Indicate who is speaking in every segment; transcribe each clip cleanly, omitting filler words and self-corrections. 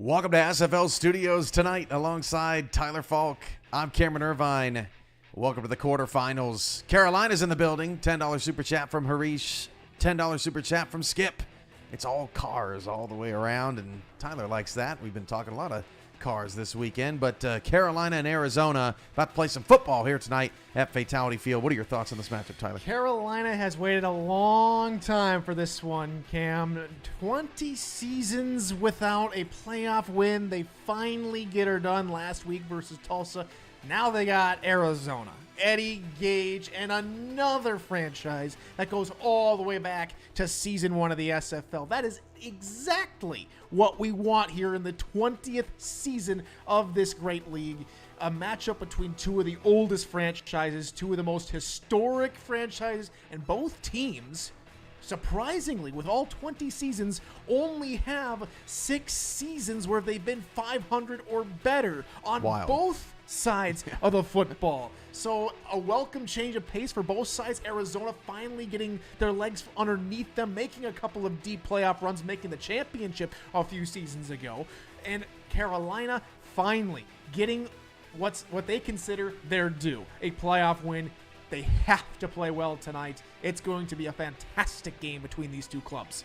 Speaker 1: Welcome to SFL Studios tonight alongside Tyler Falk. I'm Cameron Irvine. Welcome to the quarterfinals. Carolina's in the building. $10 super chat from Harish. $10 super chat from Skip. It's all cars all the way around, and Tyler likes that. We've been talking a lot of cars this weekend, but Carolina and Arizona about to play some football here tonight at Fatality Field. What are your thoughts on this matchup, Tyler?
Speaker 2: Carolina has waited a long time for this one, Cam. 20 seasons without a playoff win. They finally get her done last week versus Tulsa. Now they got Arizona, Eddie Gage, and another franchise that goes all the way back to season 1 of the SFL. That is exactly what we want here in the 20th season of this great league. A matchup between two of the oldest franchises, two of the most historic franchises, and both teams, surprisingly, with all 20 seasons, only have 6 seasons where they've been 500 or better on both sides of the football. So a welcome change of pace for both sides. Arizona finally getting their legs underneath them, making a couple of deep playoff runs, making the championship a few seasons ago. And Carolina finally getting what they consider their due, a playoff win. They have to play well tonight. It's going to be a fantastic game between these two clubs.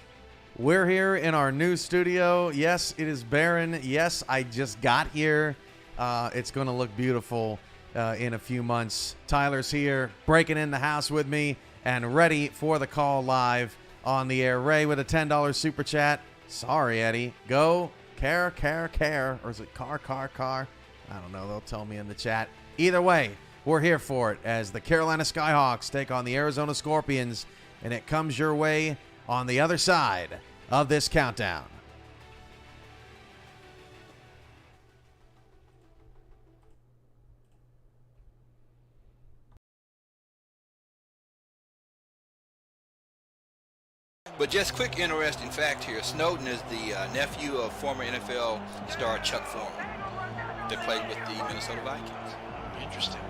Speaker 1: We're here in our new studio. Yes, it is barren. Yes, I just got here. It's going to look beautiful in a few months. Tyler's here, breaking in the house with me and ready for the call live on the air. Ray with a $10 super chat. Sorry, Eddie. Go care. Or is it car? I don't know. They'll tell me in the chat. Either way, we're here for it as the Carolina Skyhawks take on the Arizona Scorpions, and it comes your way on the other side of this countdown.
Speaker 3: But just quick interesting fact here, Snowden is the nephew of former NFL star Chuck Foreman that played with the Minnesota Vikings.
Speaker 4: Interesting.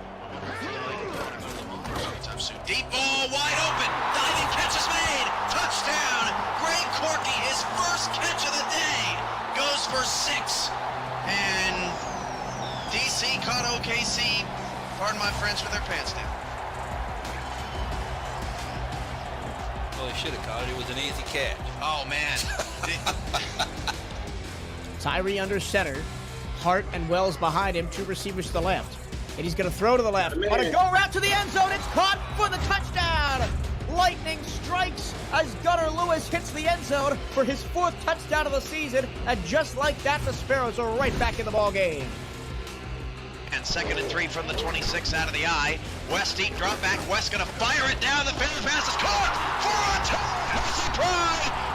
Speaker 4: Deep ball, wide open, diving catch is made, touchdown, Greg Corky, his first catch of the day, goes for 6, and DC caught OKC, pardon my French, with their pants down.
Speaker 3: Well, he should have caught it. It was an easy catch.
Speaker 4: Oh, man.
Speaker 5: Tyree under center. Hart and Wells behind him. 2 receivers to the left. And he's going to throw to the left. On a go route to the end zone. It's caught for the touchdown. Lightning strikes as Gunnar Lewis hits the end zone for his 4th touchdown of the season. And just like that, the Sparrows are right back in the ball game.
Speaker 4: And 2nd and 3 from the 26 out of the eye. West deep drop back. West going to fire it down. The fair pass is caught for a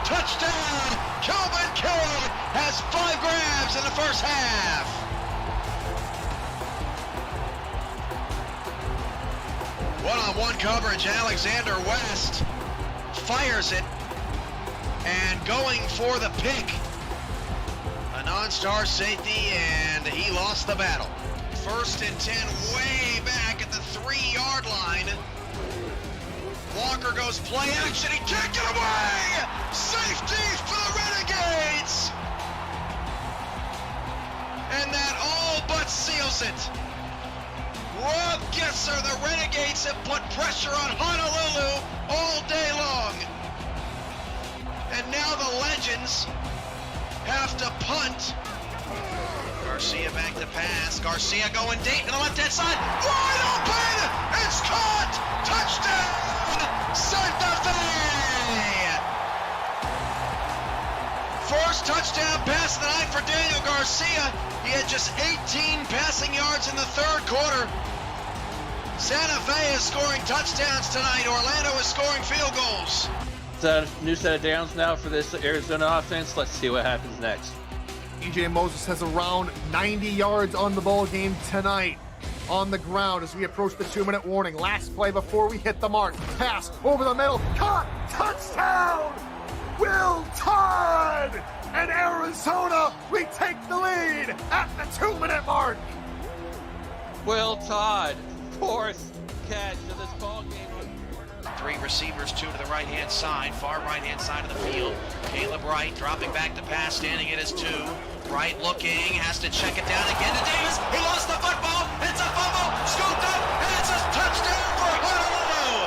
Speaker 4: touchdown. Kelvin Kidd has 5 grabs in the first half. One-on-one coverage. Alexander West fires it and going for the pick. A non-star safety, and he lost the battle. 1st and 10, way back at the 3-yard line. Walker goes play action, he can't get away! Safety for the Renegades! And that all but seals it. Rob Gesser, the Renegades have put pressure on Honolulu all day long. And now the Legends have to punt. Garcia back to pass. Garcia going deep to the left-hand side. Wide open! It's caught! Touchdown! Santa Fe! First touchdown pass of the night for Daniel Garcia. He had just 18 passing yards in the 3rd quarter. Santa Fe is scoring touchdowns tonight. Orlando is scoring field goals.
Speaker 6: It's a new set of downs now for this Arizona offense. Let's see what happens next.
Speaker 7: EJ Moses has around 90 yards on the ball game tonight on the ground as we approach the 2-minute warning. Last play before we hit the mark. Pass over the middle. Caught! Touchdown! Will Todd! And Arizona retake the lead at the 2-minute mark.
Speaker 6: Will Todd, 4th catch of this ball game.
Speaker 8: Three receivers, two to the right-hand side, far right-hand side of the field. Caleb Wright dropping back to pass, standing at his two. Wright looking, has to check it down again to Davis. He lost the football. It's a fumble, scooped up, and it's a touchdown for Honolulu.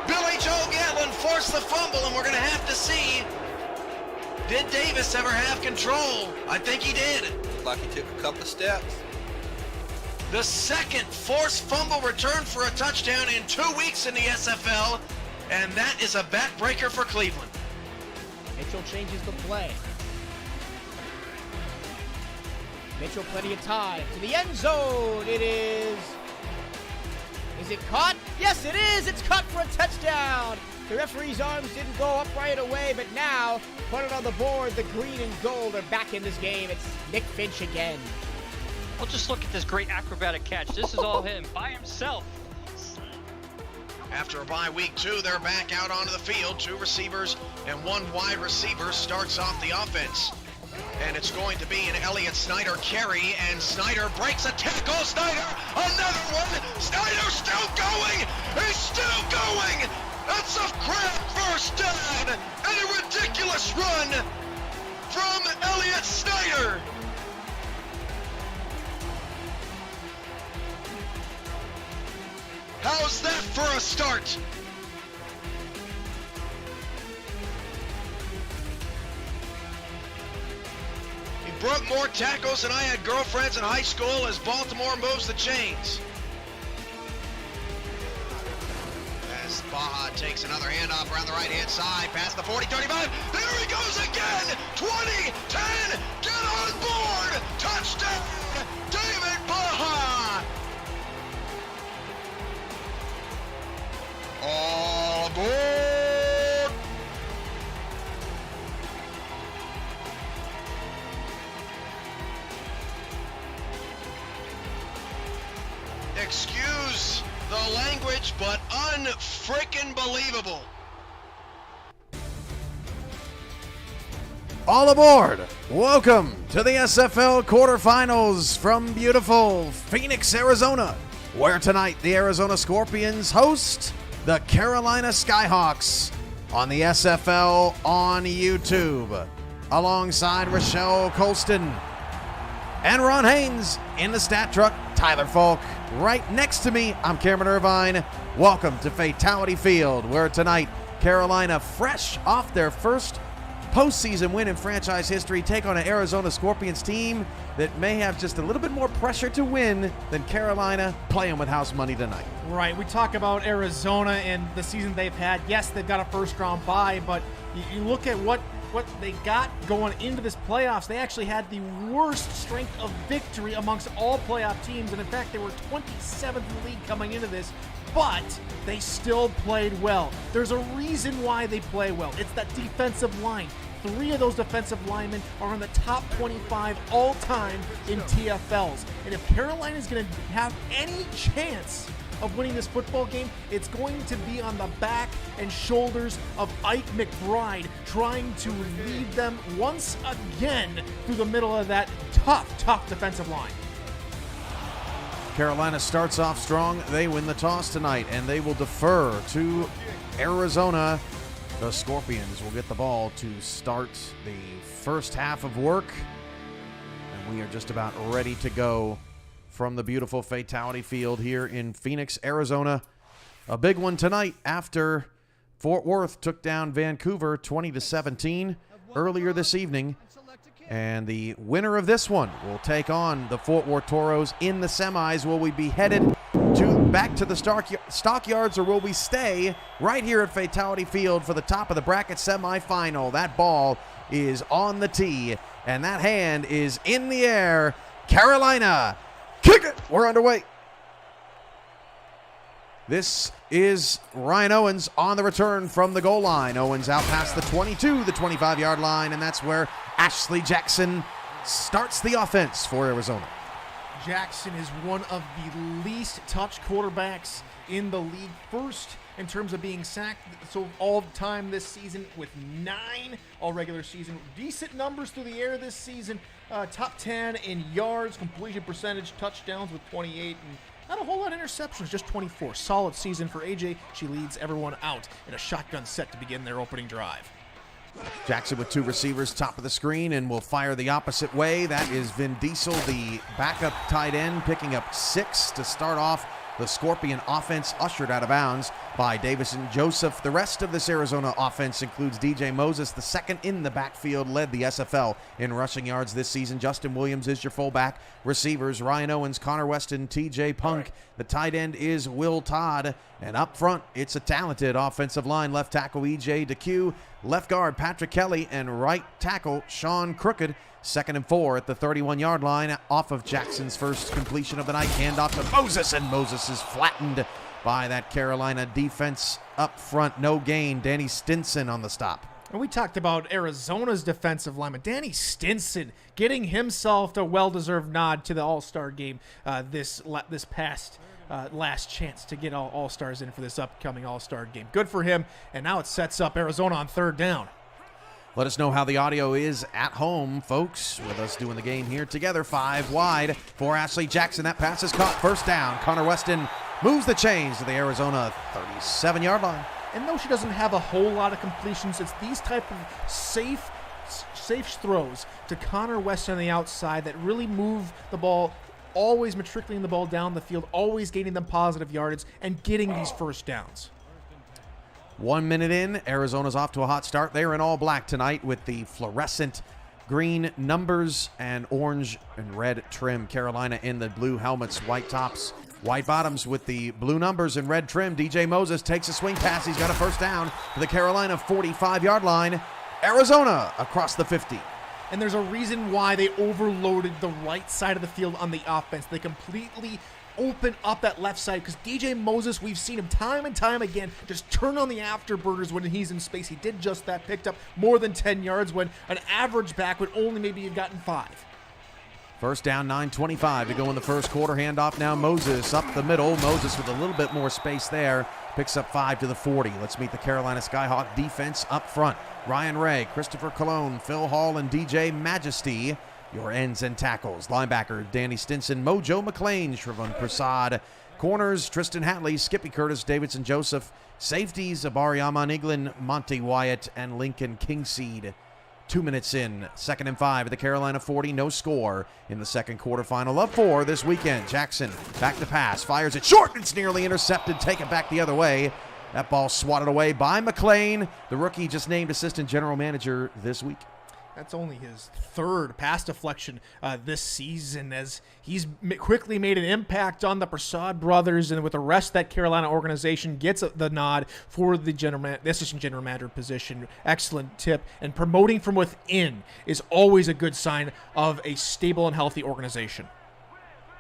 Speaker 8: Billy Joe Gatlin forced the fumble, and we're going to have to see, did Davis ever have control? I think he did.
Speaker 3: Like he took a couple of steps.
Speaker 8: The second forced fumble return for a touchdown in 2 weeks in the SFL, and that is a backbreaker for Cleveland.
Speaker 5: Mitchell changes the play. Mitchell plenty of time to the end zone. It is. Is it caught? Yes, it is. It's caught for a touchdown. The referee's arms didn't go up right away, but now, put it on the board, the green and gold are back in this game. It's Nick Finch again.
Speaker 6: Well, just look at this great acrobatic catch. This is all him by himself.
Speaker 8: After a bye week 2, they're back out onto the field. 2 receivers and 1 wide receiver starts off the offense. And it's going to be an Elliott Snyder carry, and Snyder breaks a tackle. Snyder, another one. Snyder still going. He's still going. That's a crap first down. And a ridiculous run from Elliott Snyder. How's that for a start? He broke more tackles than I had girlfriends in high school as Baltimore moves the chains. As Baja takes another handoff around the right-hand side, past the 40, 35. There he goes again! 20, 10, get on board! Touchdown, David Baja! All aboard! Excuse the language, but unfrickin' believable.
Speaker 1: All aboard! Welcome to the SFL quarterfinals from beautiful Phoenix, Arizona, where tonight the Arizona Scorpions host the Carolina Skyhawks on the SFL on YouTube, alongside Rochelle Colston and Ron Haynes in the stat truck, Tyler Falk. Right next to me, I'm Cameron Irvine. Welcome to Fatality Field, where tonight Carolina, fresh off their first postseason win in franchise history, take on an Arizona Scorpions team that may have just a little bit more pressure to win than Carolina, playing with house money tonight.
Speaker 2: Right, we talk about Arizona and the season they've had. Yes, they've got a first-round bye, but you look at what they got going into this playoffs. They actually had the worst strength of victory amongst all playoff teams, and in fact, they were 27th in the league coming into this, but they still played well. There's a reason why they play well. It's that defensive line. 3 of those defensive linemen are in the top 25 all-time in TFLs. And if Carolina is going to have any chance of winning this football game, it's going to be on the back and shoulders of Ike McBride, trying to lead them once again through the middle of that tough defensive line.
Speaker 1: Carolina starts off strong. They win the toss tonight, and they will defer to Arizona. The Scorpions will get the ball to start the first half of work, and we are just about ready to go from the beautiful Fatality Field here in Phoenix, Arizona. A big one tonight after Fort Worth took down Vancouver 20-17 earlier this evening. And the winner of this one will take on the Fort Worth Toros in the semis. Will we be headed back to the stockyards, or will we stay right here at Fatality Field for the top of the bracket semifinal? That ball is on the tee, and that hand is in the air. Carolina, kick it! We're underway. This is Ryan Owens on the return from the goal line. Owens out past the 22, the 25-yard line, and that's where Ashley Jackson starts the offense for Arizona.
Speaker 2: Jackson is one of the least touched quarterbacks in the league. First in terms of being sacked, so all time this season with 9 all regular season. Decent numbers through the air this season. Top 10 in yards, completion percentage, touchdowns with 28, and Not a whole lot of interceptions, just 24. Solid season for AJ. She leads everyone out in a shotgun set to begin their opening drive.
Speaker 1: Jackson with 2 receivers, top of the screen, and will fire the opposite way. That is Vin Diesel, the backup tight end, picking up 6 to start off the Scorpion offense, ushered out of bounds by Davison Joseph. The rest of this Arizona offense includes DJ Moses, the second in the backfield, led the SFL in rushing yards this season. Justin Williams is your fullback. Receivers, Ryan Owens, Connor Weston, TJ Punk. The tight end is Will Todd. And up front, it's a talented offensive line. Left tackle EJ DeQ, left guard Patrick Kelly, and right tackle Sean Crooked. 2nd and 4 at the 31-yard line off of Jackson's first completion of the night. Handoff to Moses, and Moses is flattened by that Carolina defense up front. No gain. Danny Stinson on the stop.
Speaker 2: And we talked about Arizona's defensive lineman, Danny Stinson, getting himself a well-deserved nod to the All-Star game this past last chance to get all All-Stars in for this upcoming All-Star game. Good for him, and now it sets up Arizona on 3rd down.
Speaker 1: Let us know how the audio is at home, folks, with us doing the game here together. 5 wide for Ashley Jackson. That pass is caught. 1st down. Connor Weston moves the chains to the Arizona 37-yard line.
Speaker 2: And though she doesn't have a whole lot of completions, it's these type of safe throws to Connor Weston on the outside that really move the ball, always matriculating the ball down the field, always gaining them positive yardage, and getting these 1st downs.
Speaker 1: 1 minute in, Arizona's off to a hot start. They're in all black tonight with the fluorescent green numbers and orange and red trim. Carolina in the blue helmets, white tops, white bottoms with the blue numbers and red trim. DJ Moses takes a swing pass. He's got a 1st down to the Carolina 45-yard line. Arizona across the 50.
Speaker 2: And there's a reason why they overloaded the right side of the field on the offense. They completely open up that left side because DJ Moses, we've seen him time and time again just turn on the afterburners when he's in space. He did just that, picked up more than 10 yards when an average back would only maybe have gotten 5.
Speaker 1: 1st down, 9:25 to go in the first quarter. Handoff now Moses up the middle. Moses with a little bit more space there. Picks up 5 to the 40. Let's meet the Carolina Skyhawk defense up front. Ryan Ray, Christopher Colon, Phil Hall, and DJ Majesty. Your ends and tackles. Linebacker Danny Stinson, Mojo McLean, Shravan Prasad. Corners Tristan Hatley, Skippy Curtis, Davidson Joseph. Safeties Abariama Niglin, Monty Wyatt, and Lincoln Kingseed. 2 minutes in, 2nd and 5 at the Carolina 40. No score in the second quarterfinal of 4 this weekend. Jackson back to pass, fires it short. It's nearly intercepted. Take it back the other way. That ball swatted away by McLean. The rookie just named assistant general manager this week.
Speaker 2: That's only his 3rd pass deflection this season, as he's quickly made an impact on the Prasad brothers, and with the rest of that Carolina organization gets the nod for the assistant general manager position. Excellent tip, and promoting from within is always a good sign of a stable and healthy organization.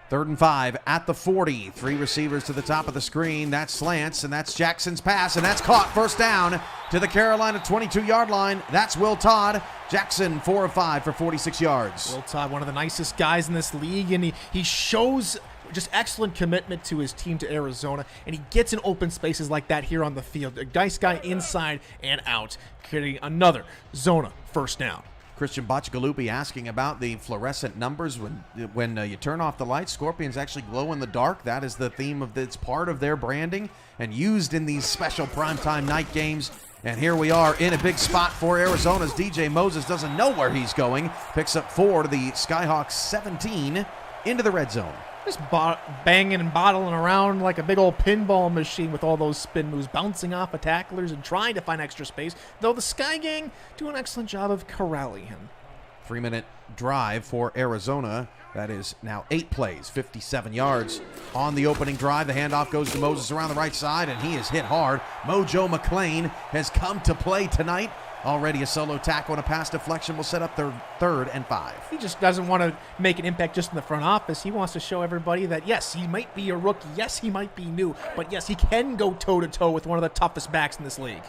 Speaker 1: 3rd and 5 at the 40. 3 receivers to the top of the screen. That's slants, and that's Jackson's pass, and that's caught. 1st down to the Carolina 22-yard line. That's Will Todd. Jackson 4 of 5 for 46 yards.
Speaker 2: Will Todd, one of the nicest guys in this league, and he shows just excellent commitment to his team, to Arizona, and he gets in open spaces like that here on the field. A nice guy inside and out, creating another Zona 1st down.
Speaker 1: Christian Bachgalupi asking about the fluorescent numbers. When you turn off the lights, Scorpions actually glow in the dark. That is the theme of it's part of their branding and used in these special primetime night games. And here we are in a big spot for Arizona's DJ Moses doesn't know where he's going. Picks up 4 to the Skyhawks 17 into the red zone.
Speaker 2: Just banging and bottling around like a big old pinball machine with all those spin moves, bouncing off of tacklers and trying to find extra space, though the Sky Gang do an excellent job of corralling him.
Speaker 1: 3-minute drive for Arizona. That is now 8 plays, 57 yards on the opening drive. The handoff goes to Moses around the right side, and he is hit hard. Mojo McLean has come to play tonight. Already a solo tackle and a pass deflection will set up their 3rd and 5.
Speaker 2: He just doesn't want to make an impact just in the front office. He wants to show everybody that, yes, he might be a rookie. Yes, he might be new. But, yes, he can go toe-to-toe with one of the toughest backs in this league.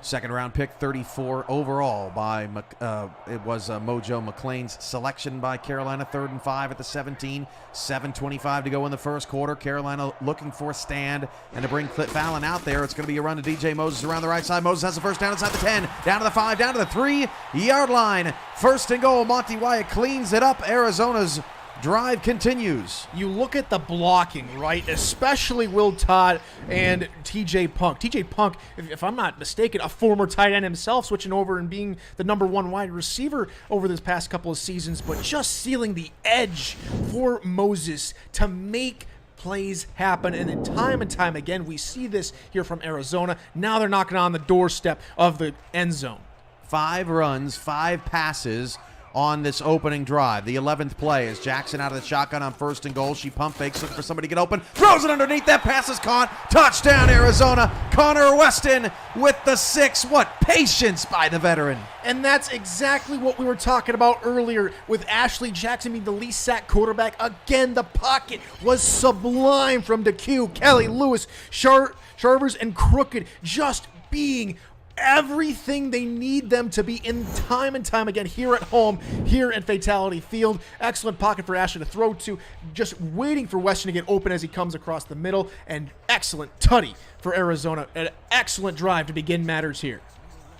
Speaker 1: 2nd round pick, 34 overall by it was Mojo McLean's selection by Carolina. 3rd and 5 at the 17. 7:25 to go in the first quarter. Carolina looking for a stand and to bring Cliff Allen out there. It's going to be a run to DJ Moses around the right side. Moses has the 1st down inside the 10, down to the 5, down to the 3-yard line. 1st and goal. Monty Wyatt cleans it up. Arizona's drive continues.
Speaker 2: You look at the blocking, right? Especially Will Todd and TJ Punk. TJ Punk, if I'm not mistaken, a former tight end himself, switching over and being the number 1 wide receiver over this past couple of seasons, but just sealing the edge for Moses to make plays happen. And then time and time again, we see this here from Arizona. Now they're knocking on the doorstep of the end zone.
Speaker 1: 5 runs, 5 passes on this opening drive. The 11th play is Jackson out of the shotgun on 1st and goal. She pump fakes, looking for somebody to get open. Throws it underneath. That pass is caught. Touchdown, Arizona. Connor Weston with the 6. What patience by the veteran.
Speaker 2: And that's exactly what we were talking about earlier with Ashley Jackson being the least sacked quarterback. Again, the pocket was sublime from DeQ, Kelly, Lewis, Sharvers, and Crooked just being everything they need them to be in time and time again here at home, here at Fatality Field. Excellent pocket for Ashley to throw to, just waiting for Weston to get open as he comes across the middle, and excellent tutty for Arizona. An excellent drive to begin matters here.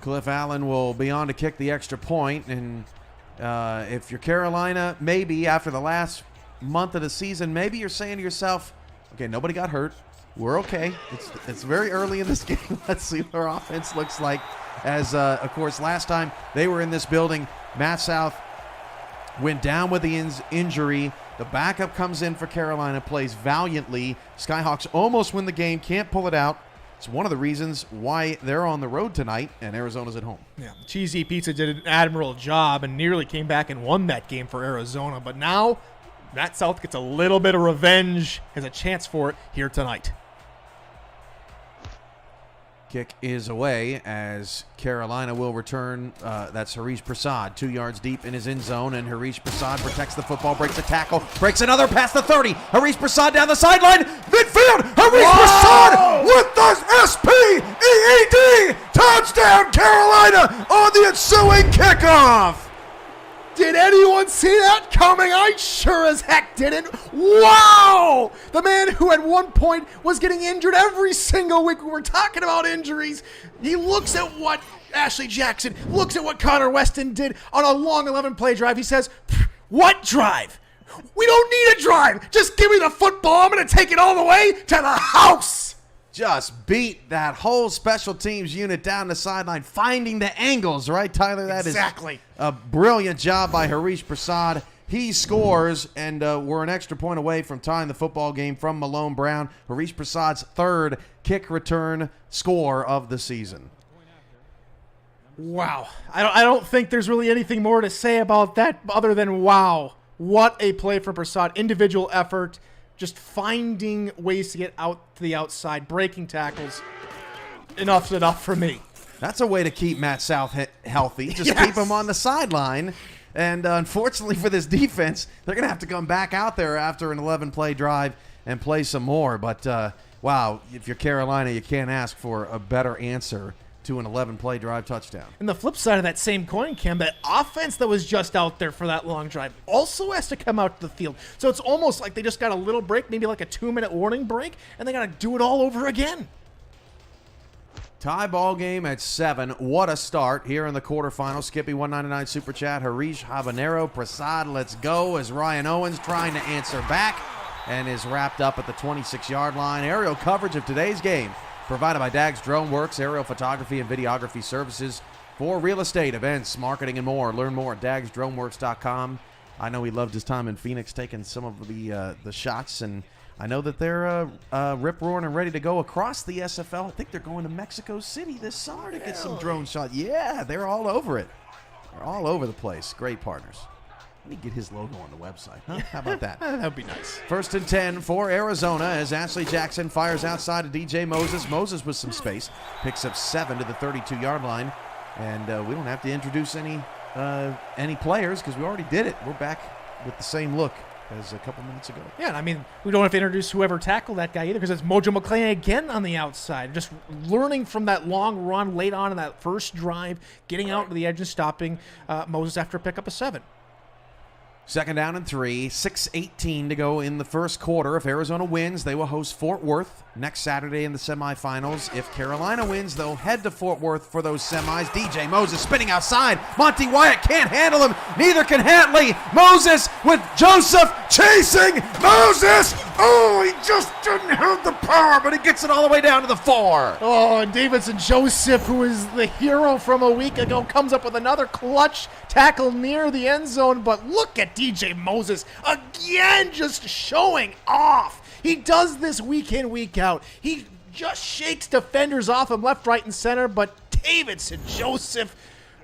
Speaker 1: Cliff Allen will be on to kick the extra point, and if you're Carolina, maybe after the last month of the season, maybe you're saying to yourself, okay, nobody got hurt. We're okay. It's very early in this game. Let's see what our offense looks like. As, of course, last time they were in this building, Matt South went down with the injury. The backup comes in for Carolina, plays valiantly. Skyhawks almost win the game, can't pull it out. It's one of the reasons why they're on the road tonight and Arizona's at home.
Speaker 2: Yeah, Cheesy Pizza did an admirable job and nearly came back and won that game for Arizona. But now Matt South gets a little bit of revenge, has a chance for it here tonight.
Speaker 1: Kick is away as Carolina will return. That's Harish Prasad, 2 yards deep in his end zone, and Harish Prasad protects the football, breaks a tackle, breaks another past the 30. Harish Prasad down the sideline, midfield. Harish Prasad with the S-P-E-E-D. Touchdown, Carolina on the ensuing kickoff.
Speaker 2: Did anyone see that coming? I sure as heck didn't. Wow! The man who at one point was getting injured every single week. We were talking about injuries. He looks at what Ashley Jackson, looks at what Connor Weston did on a long 11-play drive. He says, what drive? We don't need a drive. Just give me the football. I'm going to take it all the way to the house.
Speaker 1: Just beat that whole special teams unit down the sideline, finding the angles, right, Tyler? That
Speaker 2: exactly.
Speaker 1: Is a brilliant job by Harish Prasad. He scores, and we're an extra point away from tying the football game from Malone Brown. Harish Prasad's 3rd kick return score of the season.
Speaker 2: Wow. I don't think there's really anything more to say about that other than wow. What a play from Prasad. Individual effort. Just finding ways to get out to the outside, breaking tackles. Enough's enough for me.
Speaker 1: That's a way to keep Matt South healthy. Just keep him on the sideline. And unfortunately for this defense, they're going to have to come back out there after an 11-play drive and play some more. But, wow, if you're Carolina, you can't ask for a better answer to an 11-play drive touchdown.
Speaker 2: And the flip side of that same coin, Cam, that offense that was just out there for that long drive also has to come out to the field. So it's almost like they just got a little break, maybe like a 2-minute warning break, and they got to do it all over again.
Speaker 1: Tie ball game at 7. What a start here in the quarterfinal. Skippy 199 Super Chat. Harish Habanero Prasad, let's go, as Ryan Owens trying to answer back and is wrapped up at the 26-yard line. Aerial coverage of today's game provided by Dags Drone Works, aerial photography and videography services for real estate, events, marketing, and more. Learn more at dagsdroneworks.com. I know he loved his time in Phoenix taking some of the shots, and I know that they're rip-roaring and ready to go across the SFL. I think they're going to Mexico City this summer to get some drone shots. Yeah, they're all over it. They're all over the place. Great partners. Let me get his logo on the website. Huh? How about that?
Speaker 2: That would be nice.
Speaker 1: 1st and 10 for Arizona as Ashley Jackson fires outside to DJ Moses. Moses with some space. Picks up 7 to the 32-yard line. And we don't have to introduce any players because we already did it. We're back with the same look as a couple minutes ago.
Speaker 2: Yeah, and I mean, we don't have to introduce whoever tackled that guy either because it's Mojo McClain again on the outside. Just learning from that long run late on in that first drive, getting out to the edge and stopping Moses after a pick up of 7.
Speaker 1: Second down and 3, 6:18 to go in the first quarter. If Arizona wins, they will host Fort Worth next Saturday in the semifinals. If Carolina wins, they'll head to Fort Worth for those semis. DJ Moses spinning outside. Monty Wyatt can't handle him. Neither can Hatley. Moses with Joseph chasing Moses. Oh, he just didn't have the power, but he gets it all the way down to the 4.
Speaker 2: Oh, and Davidson Joseph, who is the hero from a week ago, comes up with another clutch tackle near the end zone. But look at DJ Moses again, just showing off. He does this week in, week out. He just shakes defenders off him left, right, and center. But Davidson Joseph,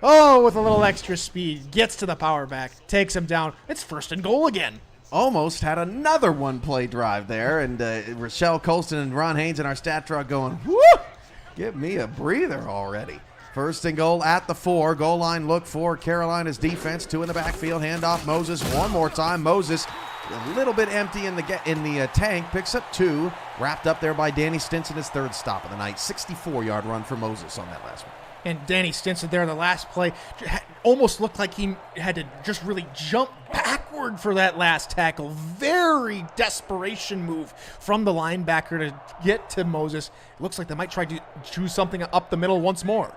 Speaker 2: with a little extra speed, gets to the power back, takes him down. It's 1st and goal again.
Speaker 1: Almost had another one-play drive there, and Rochelle Colston and Ron Haynes in our stat truck going, whoo, give me a breather already. 1st and goal at the 4. Goal line look for Carolina's defense. 2 in the backfield. Handoff Moses one more time. Moses a little bit empty in the tank. Picks up 2. Wrapped up there by Danny Stinson, his 3rd stop of the night. 64-yard run for Moses on that last one.
Speaker 2: And Danny Stinson there in the last play almost looked like he had to just really jump backward for that last tackle. Very desperation move from the linebacker to get to Moses. It looks like they might try to choose something up the middle once more.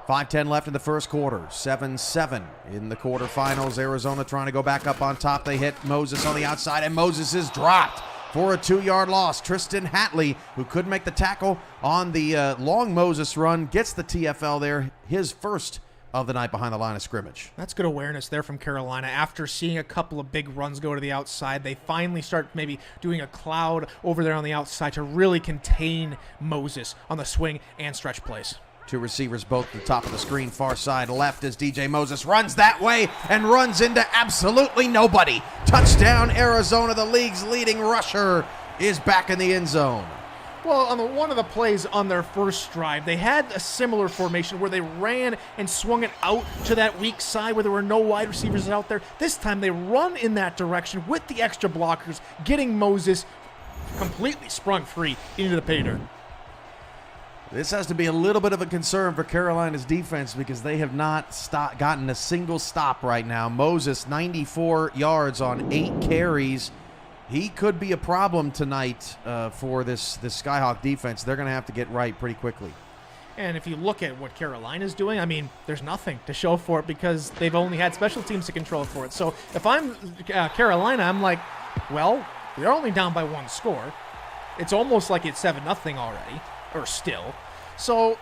Speaker 1: 5:10 left in the first quarter. 7-7 in the quarterfinals. Arizona trying to go back up on top. They hit Moses on the outside, and Moses is dropped for a 2-yard loss. Tristan Hatley, who couldn't make the tackle on the long Moses run, gets the TFL there, his first of the night behind the line of scrimmage.
Speaker 2: That's good awareness there from Carolina. After seeing a couple of big runs go to the outside, they finally start maybe doing a cloud over there on the outside to really contain Moses on the swing and stretch plays.
Speaker 1: 2 receivers both at the top of the screen, far side left as DJ Moses runs that way and runs into absolutely nobody. Touchdown Arizona, the league's leading rusher is back in the end zone.
Speaker 2: Well, on one of the plays on their first drive, they had a similar formation where they ran and swung it out to that weak side where there were no wide receivers out there. This time they run in that direction with the extra blockers, getting Moses completely sprung free into the pay dirt.
Speaker 1: This has to be a little bit of a concern for Carolina's defense because they have not gotten a single stop right now. Moses, 94 yards on 8 carries. He could be a problem tonight for this Skyhawk defense. They're going to have to get right pretty quickly.
Speaker 2: And if you look at what Carolina's doing, I mean, there's nothing to show for it because they've only had special teams to control for it. So if I'm Carolina, I'm like, well, they're only down by 1 score. It's almost like it's 7-0 already. Or still. So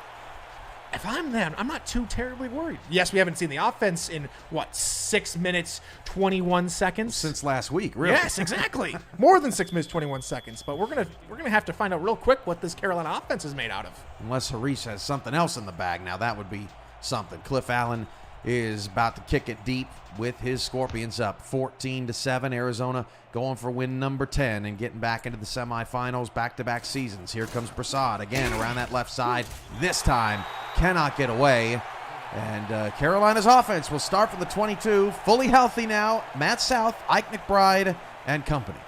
Speaker 2: if I'm them, I'm not too terribly worried. Yes, we haven't seen the offense in 6 minutes 21 seconds
Speaker 1: since last week, really.
Speaker 2: Yes, exactly. More than 6 minutes 21 seconds. But we're gonna have to find out real quick what this Carolina offense is made out of.
Speaker 1: Unless Harish has something else in the bag now, that would be something. Cliff Allen is about to kick it deep with his Scorpions up 14-7. Arizona going for win number 10 and getting back into the semifinals, back-to-back seasons. Here comes Prasad again around that left side. This time cannot get away. And Carolina's offense will start from the 22, fully healthy now. Matt South, Ike McBride, and company.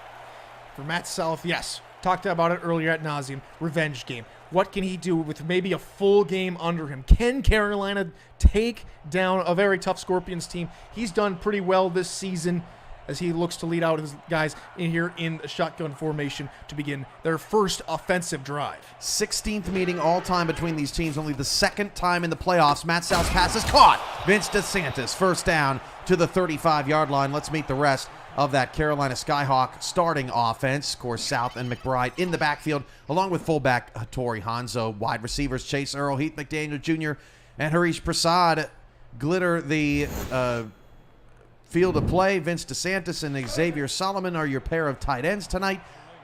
Speaker 2: For Matt South, yes. Talked about it earlier at nauseum. Revenge game. What can he do with maybe a full game under him? Can Carolina take down a very tough Scorpions team? He's done pretty well this season as he looks to lead out his guys in here in a shotgun formation to begin their first offensive drive.
Speaker 1: 16th meeting all time between these teams, only the 2nd time in the playoffs. Matt South's pass is caught. Vince DeSantis, first down to the 35-yard line. Let's meet the rest of that Carolina Skyhawk starting offense. Of course, South and McBride in the backfield, along with fullback Hattori Hanzo. Wide receivers Chase Earl, Heath McDaniel Jr., and Harish Prasad glitter the field of play. Vince DeSantis and Xavier Solomon are your pair of tight ends tonight.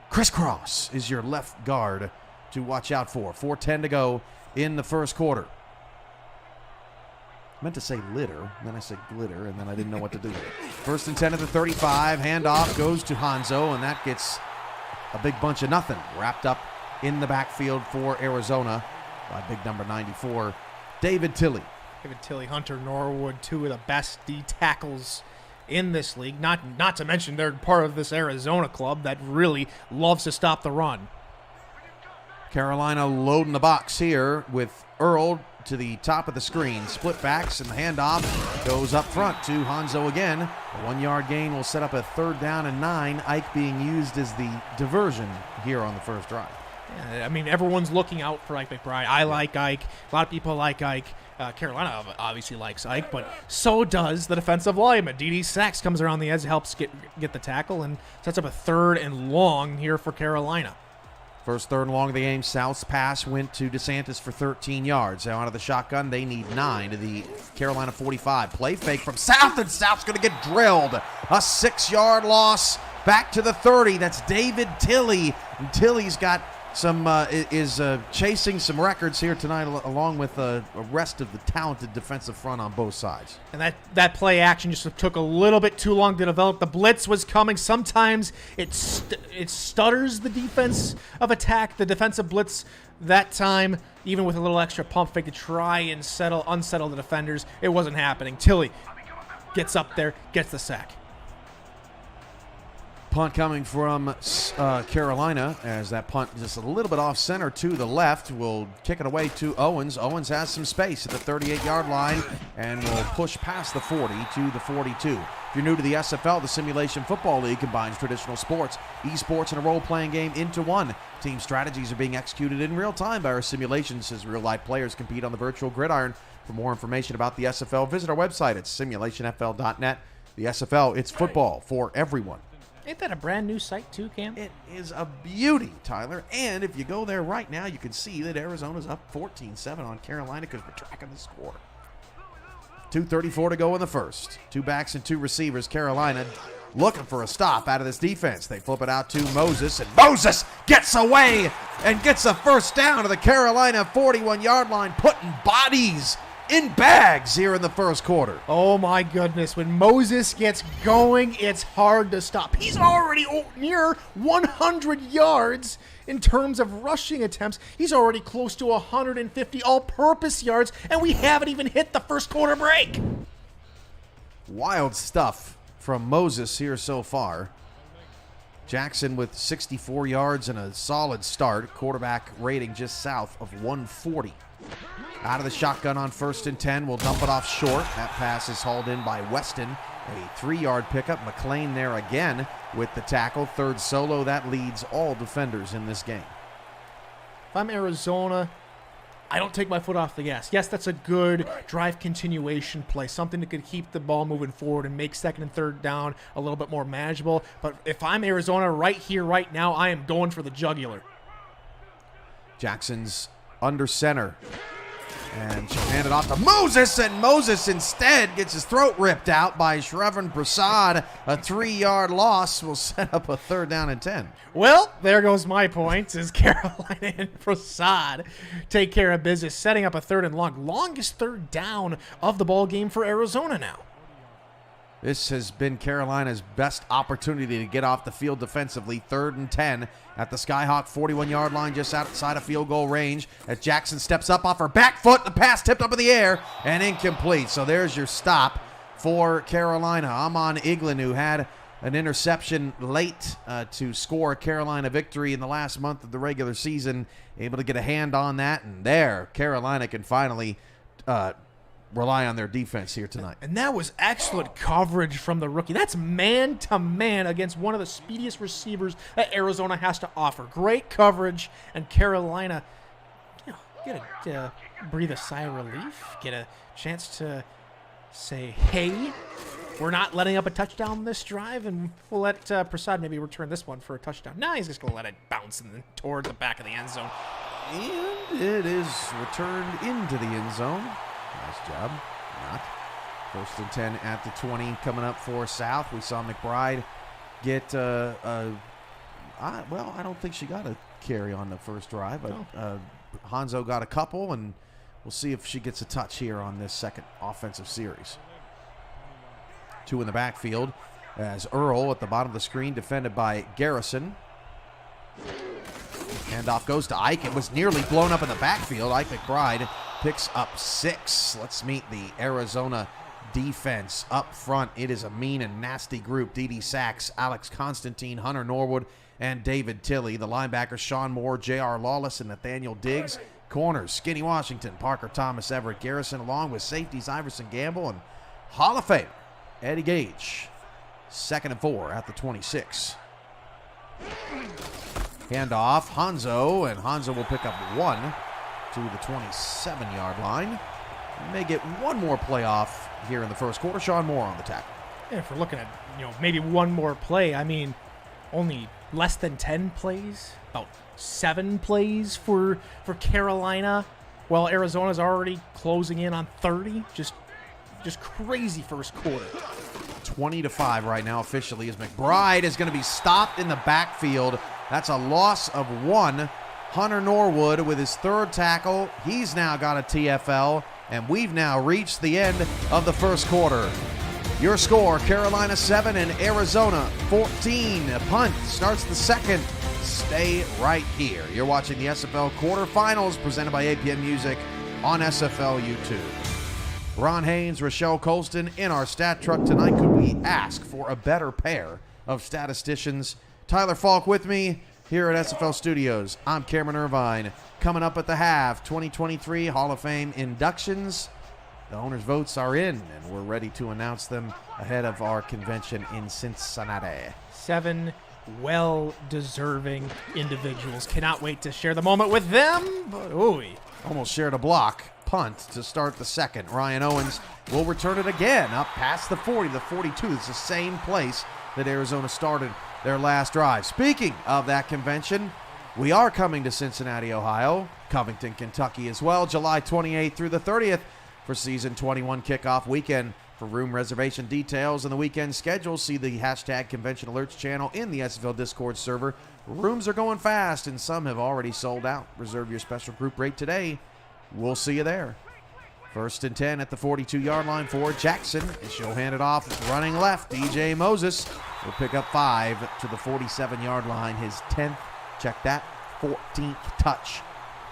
Speaker 1: Chris Cross is your left guard to watch out for. 4:10 to go in the first quarter. I meant to say litter, and then I said glitter, and then I didn't know what to do with it. 1st and 10 at the 35. Handoff goes to Hanzo, and that gets a big bunch of nothing. Wrapped up in the backfield for Arizona by big number 94, David Tilley.
Speaker 2: David Tilley, Hunter Norwood, 2 of the best D tackles in this league. Not to mention they're part of this Arizona club that really loves to stop the run.
Speaker 1: Carolina loading the box here with Earl to the top of the screen. Split backs, and the handoff goes up front to Hanzo again. A 1-yard gain will set up a 3rd down and 9. Ike being used as the diversion here on the first drive.
Speaker 2: Yeah, I mean, everyone's looking out for Ike McBride. I like Ike. A lot of people like Ike. Carolina obviously likes Ike, but so does the defensive lineman. D.D. Sachs comes around the edge, helps get the tackle, and sets up a 3rd and long here for Carolina.
Speaker 1: First 3rd and long of the game. South's pass went to DeSantis for 13 yards. Now out of the shotgun, they need 9 to the Carolina 45. Play fake from South, and South's going to get drilled. A 6-yard loss back to the 30. That's David Tilley. And Tilley's got some chasing some records here tonight, along with the rest of the talented defensive front on both sides.
Speaker 2: And that play action just took a little bit too long to develop. The blitz was coming. Sometimes it stutters the defense of attack, the defensive blitz that time, even with a little extra pump fake to try and unsettle the defenders. It wasn't happening. Tilley gets up there, gets the sack.
Speaker 1: Punt coming from Carolina, as that punt just a little bit off center to the left. Will kick it away to Owens. Owens has some space at the 38-yard line and will push past the 40 to the 42. If you're new to the SFL, the Simulation Football League combines traditional sports, esports, and a role-playing game into one. Team strategies are being executed in real time by our simulations as real-life players compete on the virtual gridiron. For more information about the SFL, visit our website at simulationfl.net. The SFL, it's football for everyone.
Speaker 2: Ain't that a brand new site too, Cam?
Speaker 1: It is a beauty, Tyler. And if you go there right now, you can see that Arizona's up 14-7 on Carolina because we're tracking the score. 2:34 to go in the first. 2 backs and 2 receivers. Carolina looking for a stop out of this defense. They flip it out to Moses, and Moses gets away and gets a first down to the Carolina 41-yard line, putting bodies in bags here in the first quarter.
Speaker 2: Oh my goodness, when Moses gets going, it's hard to stop. He's already near 100 yards in terms of rushing attempts. He's already close to 150 all-purpose yards, and we haven't even hit the first quarter break.
Speaker 1: Wild stuff from Moses here so far. Jackson with 64 yards and a solid start. Quarterback rating just south of 140. Out of the shotgun on 1st and 10. We'll dump it off short. That pass is hauled in by Weston. A 3-yard pickup. McLean there again with the tackle. 3rd solo. That leads all defenders in this game.
Speaker 2: If I'm Arizona, I don't take my foot off the gas. Yes, that's a good drive continuation play, something that could keep the ball moving forward and make 2nd and 3rd down a little bit more manageable. But if I'm Arizona right here, right now, I am going for the jugular.
Speaker 1: Jackson's under center. And she'll hand it off to Moses, and Moses instead gets his throat ripped out by Shrevan Prasad. A 3-yard loss will set up a 3rd down and 10.
Speaker 2: Well, there goes my point, as Carolina and Prasad take care of business, setting up a 3rd and long. Longest 3rd down of the ball game for Arizona now.
Speaker 1: This has been Carolina's best opportunity to get off the field defensively. 3rd and 10 at the Skyhawk 41-yard line, just outside of field goal range. As Jackson steps up off her back foot, the pass tipped up in the air and incomplete. So there's your stop for Carolina. Amon Iglin, who had an interception late to score a Carolina victory in the last month of the regular season, able to get a hand on that. And there, Carolina can finally rely on their defense here tonight.
Speaker 2: And that was excellent coverage from the rookie. That's man-to-man against one of the speediest receivers that Arizona has to offer. Great coverage, and Carolina, get a breathe a sigh of relief, get a chance to say, hey, we're not letting up a touchdown this drive, and we'll let Prasad maybe return this one for a touchdown. Now he's just going to let it bounce toward the back of the end zone.
Speaker 1: And it is returned into the end zone. Nice job. Not. 1st and 10 at the 20 coming up for South. We saw McBride get I don't think she got a carry on the first drive, but Hanzo got a couple, and we'll see if she gets a touch here on this second offensive series. 2 in the backfield as Earl at the bottom of the screen, defended by Garrison. Handoff goes to Ike. It was nearly blown up in the backfield. Ike McBride picks up 6. Let's meet the Arizona defense up front. It is a mean and nasty group. D.D. Sachs, Alex Constantine, Hunter Norwood, and David Tilley. The linebackers, Sean Moore, J.R. Lawless, and Nathaniel Diggs. Corners, Skinny Washington, Parker Thomas, Everett Garrison, along with safeties Iverson Gamble and Hall of Famer Eddie Gage. 2nd and 4 at the 26. Handoff, Hanzo, and Hanzo will pick up 1 to the 27-yard line. We may get one more playoff here in the first quarter. Sean Moore on the tackle.
Speaker 2: And if we're looking at, maybe one more play, I mean, only less than 10 plays, about 7 plays for Carolina, while Arizona's already closing in on 30. Just crazy first quarter.
Speaker 1: 20-5 right now officially, as McBride is going to be stopped in the backfield. That's a loss of 1. Hunter Norwood with his 3rd tackle. He's now got a TFL, and we've now reached the end of the first quarter. Your score, Carolina 7 and Arizona 14. Punt starts the second. Stay right here. You're watching the SFL quarterfinals presented by APM Music on SFL YouTube. Ron Haynes, Rochelle Colston in our stat truck tonight. Could we ask for a better pair of statisticians? Tyler Falk with me here at SFL Studios. I'm Cameron Irvine. Coming up at the half, 2023 Hall of Fame inductions. The owners' votes are in, and we're ready to announce them ahead of our convention in Cincinnati.
Speaker 2: 7 well-deserving individuals. Cannot wait to share the moment with them. But,
Speaker 1: almost shared a block. Punt to start the second. Ryan Owens will return it again up past the 40, the 42. It's the same place that Arizona started their last drive. Speaking of that convention, we are coming to Cincinnati, Ohio, Covington, Kentucky as well, July 28th through the 30th for Season 21 kickoff weekend. For room reservation details and the weekend schedule, see the hashtag Convention Alerts channel in the SFL Discord server. Rooms are going fast, and some have already sold out. Reserve your special group rate today. We'll see you there. 1st and 10 at the 42-yard line for Jackson. And she'll hand it off running left. DJ Moses will pick up 5 to the 47-yard line. His 10th, check that, 14th touch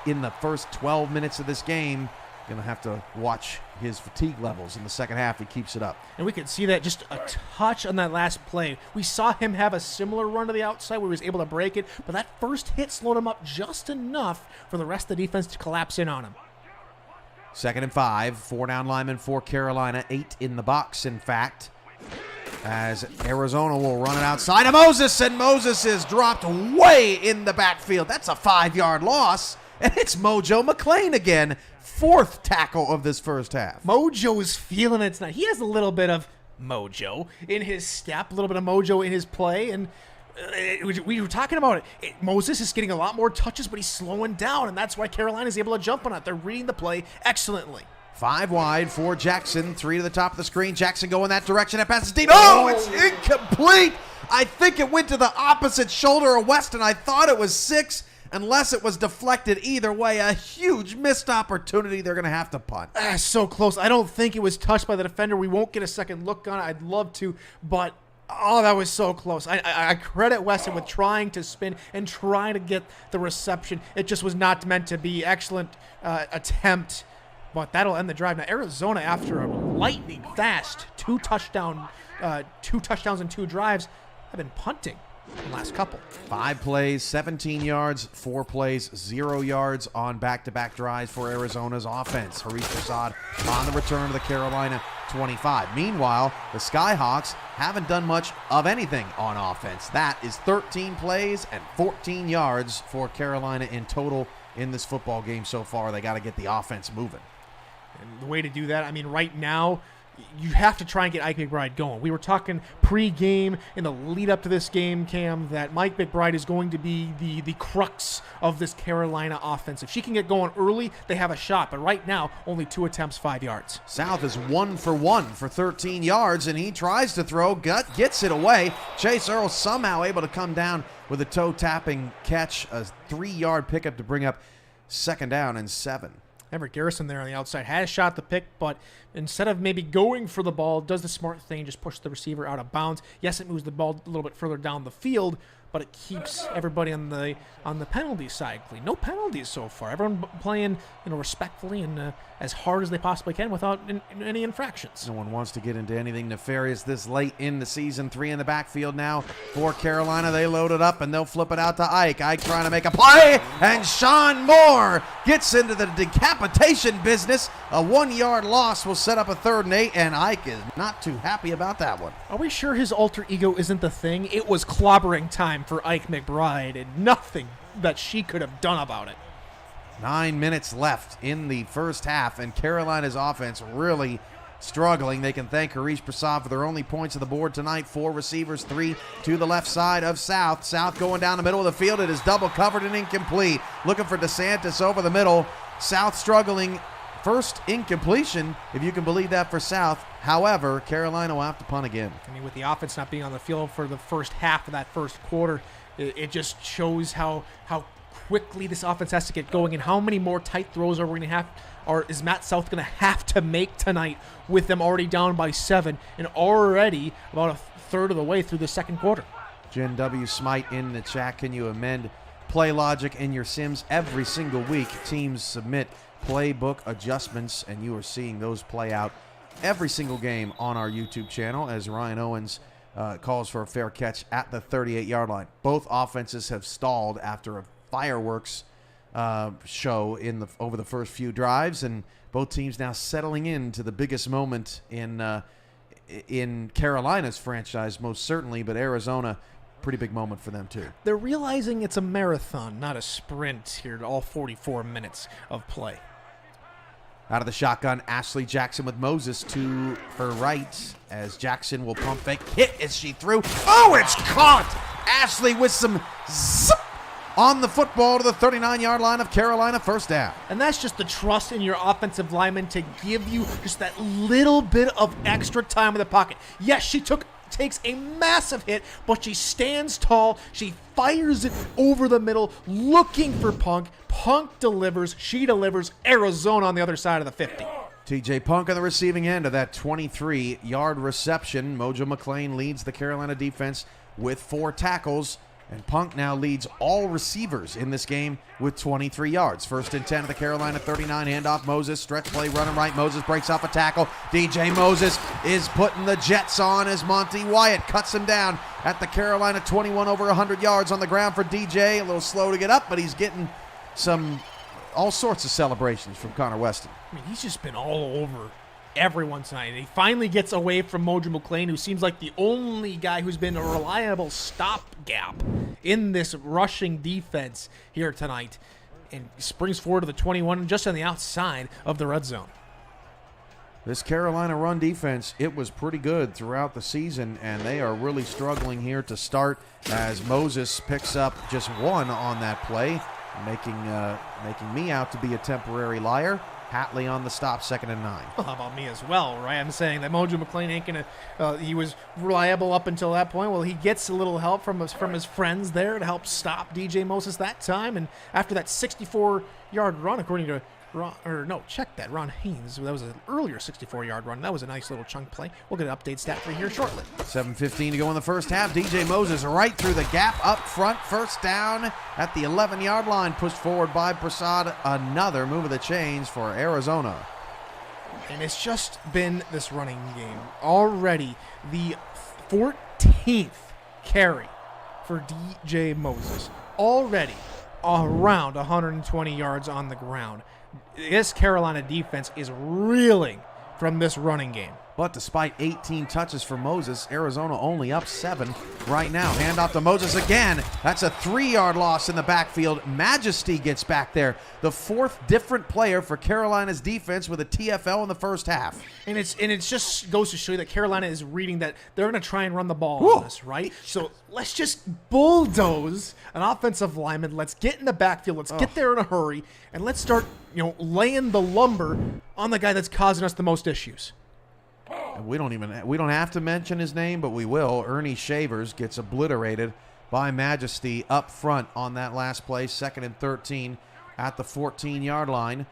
Speaker 1: in the first 12 minutes of this game. Going to have to watch his fatigue levels in the second half. He keeps it up.
Speaker 2: And we could see that just a touch on that last play. We saw him have a similar run to the outside where he was able to break it, but that first hit slowed him up just enough for the rest of the defense to collapse in on him.
Speaker 1: 2nd and 5, 4 down linemen for Carolina, 8 in the box, in fact, as Arizona will run it outside of Moses, and Moses is dropped way in the backfield. That's a 5-yard loss, and it's Mojo McClain again, 4th tackle of this first half.
Speaker 2: Mojo is feeling it tonight. He has a little bit of mojo in his step, a little bit of mojo in his play, and we were talking about it. Moses is getting a lot more touches, but he's slowing down, and that's why Carolina is able to jump on it. They're reading the play excellently.
Speaker 1: 5 wide for Jackson, 3 to the top of the screen. Jackson going that direction. That pass is deep. Oh, it's incomplete. I think it went to the opposite shoulder of Weston. I thought it was 6, unless it was deflected. Either way, a huge missed opportunity. They're going to have to punt.
Speaker 2: So close. I don't think it was touched by the defender. We won't get a second look on it. I'd love to, but that was so close. I credit Weston with trying to spin and trying to get the reception. It just was not meant to be. Excellent attempt, but that'll end the drive. Now, Arizona, after a lightning fast 2 touchdowns in 2 drives, have been punting the last couple.
Speaker 1: 5 plays, 17 yards, 4 plays, 0 yards on back-to-back drives for Arizona's offense. Harish Prasad on the return to the Carolina 25. Meanwhile, the Skyhawks haven't done much of anything on offense. That is 13 plays and 14 yards for Carolina in total in this football game so far. They got to get the offense moving.
Speaker 2: And the way to do that, I mean, right now, you have to try and get Ike McBride going. We were talking pre-game in the lead up to this game, Cam, that Mike McBride is going to be the crux of this Carolina offense. If she can get going early, they have a shot. But right now, only 2 attempts, 5 yards.
Speaker 1: South is 1 for 1 for 13 yards, and he tries to throw. Gets it away. Chase Earl somehow able to come down with a toe-tapping catch, a 3-yard pickup to bring up 2nd down and 7.
Speaker 2: Everett Garrison there on the outside has shot the pick, but instead of maybe going for the ball, does the smart thing, just push the receiver out of bounds. Yes, it moves the ball a little bit further down the field, but it keeps everybody on the penalty side clean. No penalties so far. Everyone playing, respectfully and as hard as they possibly can without any infractions.
Speaker 1: No one wants to get into anything nefarious this late in the season. 3 in the backfield now for Carolina. They load it up and they'll flip it out to Ike. Ike trying to make a play, and Sean Moore gets into the decapitation business. A 1-yard loss will set up a 3rd and 8, and Ike is not too happy about that one.
Speaker 2: Are we sure his alter ego isn't the thing? It was clobbering time for Ike McBride, and nothing that she could have done about it.
Speaker 1: 9 minutes left in the first half, and Carolina's offense really struggling. They can thank Harish Prasad for their only points of the board tonight. 4 receivers, 3 to the left side of South. South going down the middle of the field. It is double covered and incomplete. Looking for DeSantis over the middle. South struggling. First incompletion, if you can believe that, for South. However, Carolina will have to punt again.
Speaker 2: I mean, with the offense not being on the field for the first half of that first quarter, it just shows how quickly this offense has to get going and how many more tight throws are we going to have, or is Matt South going to have to make tonight with them already down by 7 and already about a third of the way through the second quarter.
Speaker 1: Jen W. Smite in the chat. Can you amend play logic in your sims every single week? Teams submit playbook adjustments, and you are seeing those play out every single game on our YouTube channel as Ryan Owens calls for a fair catch at the 38-yard line. Both offenses have stalled after a fireworks show over the first few drives, and both teams now settling into the biggest moment in Carolina's franchise, most certainly, but Arizona, pretty big moment for them too.
Speaker 2: They're realizing it's a marathon, not a sprint here to all 44 minutes of play.
Speaker 1: Out of the shotgun, Ashley Jackson with Moses to her right as Jackson will pump fake. Hit as she threw. Oh, it's caught! Ashley with some zip on the football to the 39-yard line of Carolina, first down.
Speaker 2: And that's just the trust in your offensive lineman to give you just that little bit of extra time in the pocket. Yes, she takes a massive hit, but she stands tall. She fires it over the middle, looking for Punk. Punk delivers. She delivers. Arizona on the other side of the 50.
Speaker 1: TJ Punk on the receiving end of that 23-yard reception. Mojo McClain leads the Carolina defense with 4 tackles. And Punk now leads all receivers in this game with 23 yards. First and 10 at the Carolina 39. Handoff Moses. Stretch play running right. Moses breaks off a tackle. DJ Moses is putting the Jets on as Monty Wyatt cuts him down at the Carolina 21, over 100 yards on the ground for DJ. A little slow to get up, but he's getting all sorts of celebrations from Connor Weston.
Speaker 2: I mean, he's just been all over everyone tonight. He finally gets away from Mojo McClain, who seems like the only guy who's been a reliable stopgap in this rushing defense here tonight, and springs forward to the 21, just on the outside of the red zone.
Speaker 1: This Carolina run defense, it was pretty good throughout the season, and they are really struggling here to start as Moses picks up just 1 on that play, making me out to be a temporary liar. Hatley on the stop, 2nd and 9.
Speaker 2: Well, how about me as well, right? I'm saying that Mojo McClain ain't going to, he was reliable up until that point. Well, he gets a little help from his friends there to help stop DJ Moses that time. And after that 64-yard run, according to Ron Haynes, that was an earlier 64-yard run. That was a nice little chunk play. We'll get an update stat for you here shortly.
Speaker 1: 7:15 to go in the first half. DJ Moses right through the gap up front. First down at the 11-yard line. Pushed forward by Prasad. Another move of the chains for Arizona.
Speaker 2: And it's just been this running game. Already the 14th carry for DJ Moses. Already around 120 yards on the ground. This Carolina defense is reeling from this running game.
Speaker 1: But despite 18 touches for Moses, Arizona only up 7 right now. Handoff to Moses again. That's a 3-yard loss in the backfield. Majesty gets back there. The 4th different player for Carolina's defense with a TFL in the first half.
Speaker 2: And it just goes to show you that Carolina is reading that they're going to try and run the ball on us, right? So let's just bulldoze an offensive lineman. Let's get in the backfield. Let's get there in a hurry. And let's start, laying the lumber on the guy that's causing us the most issues.
Speaker 1: And we don't have to mention his name, but we will. Ernie Shavers gets obliterated by Majesty up front on that last play. 2nd and 13 at the 14-yard line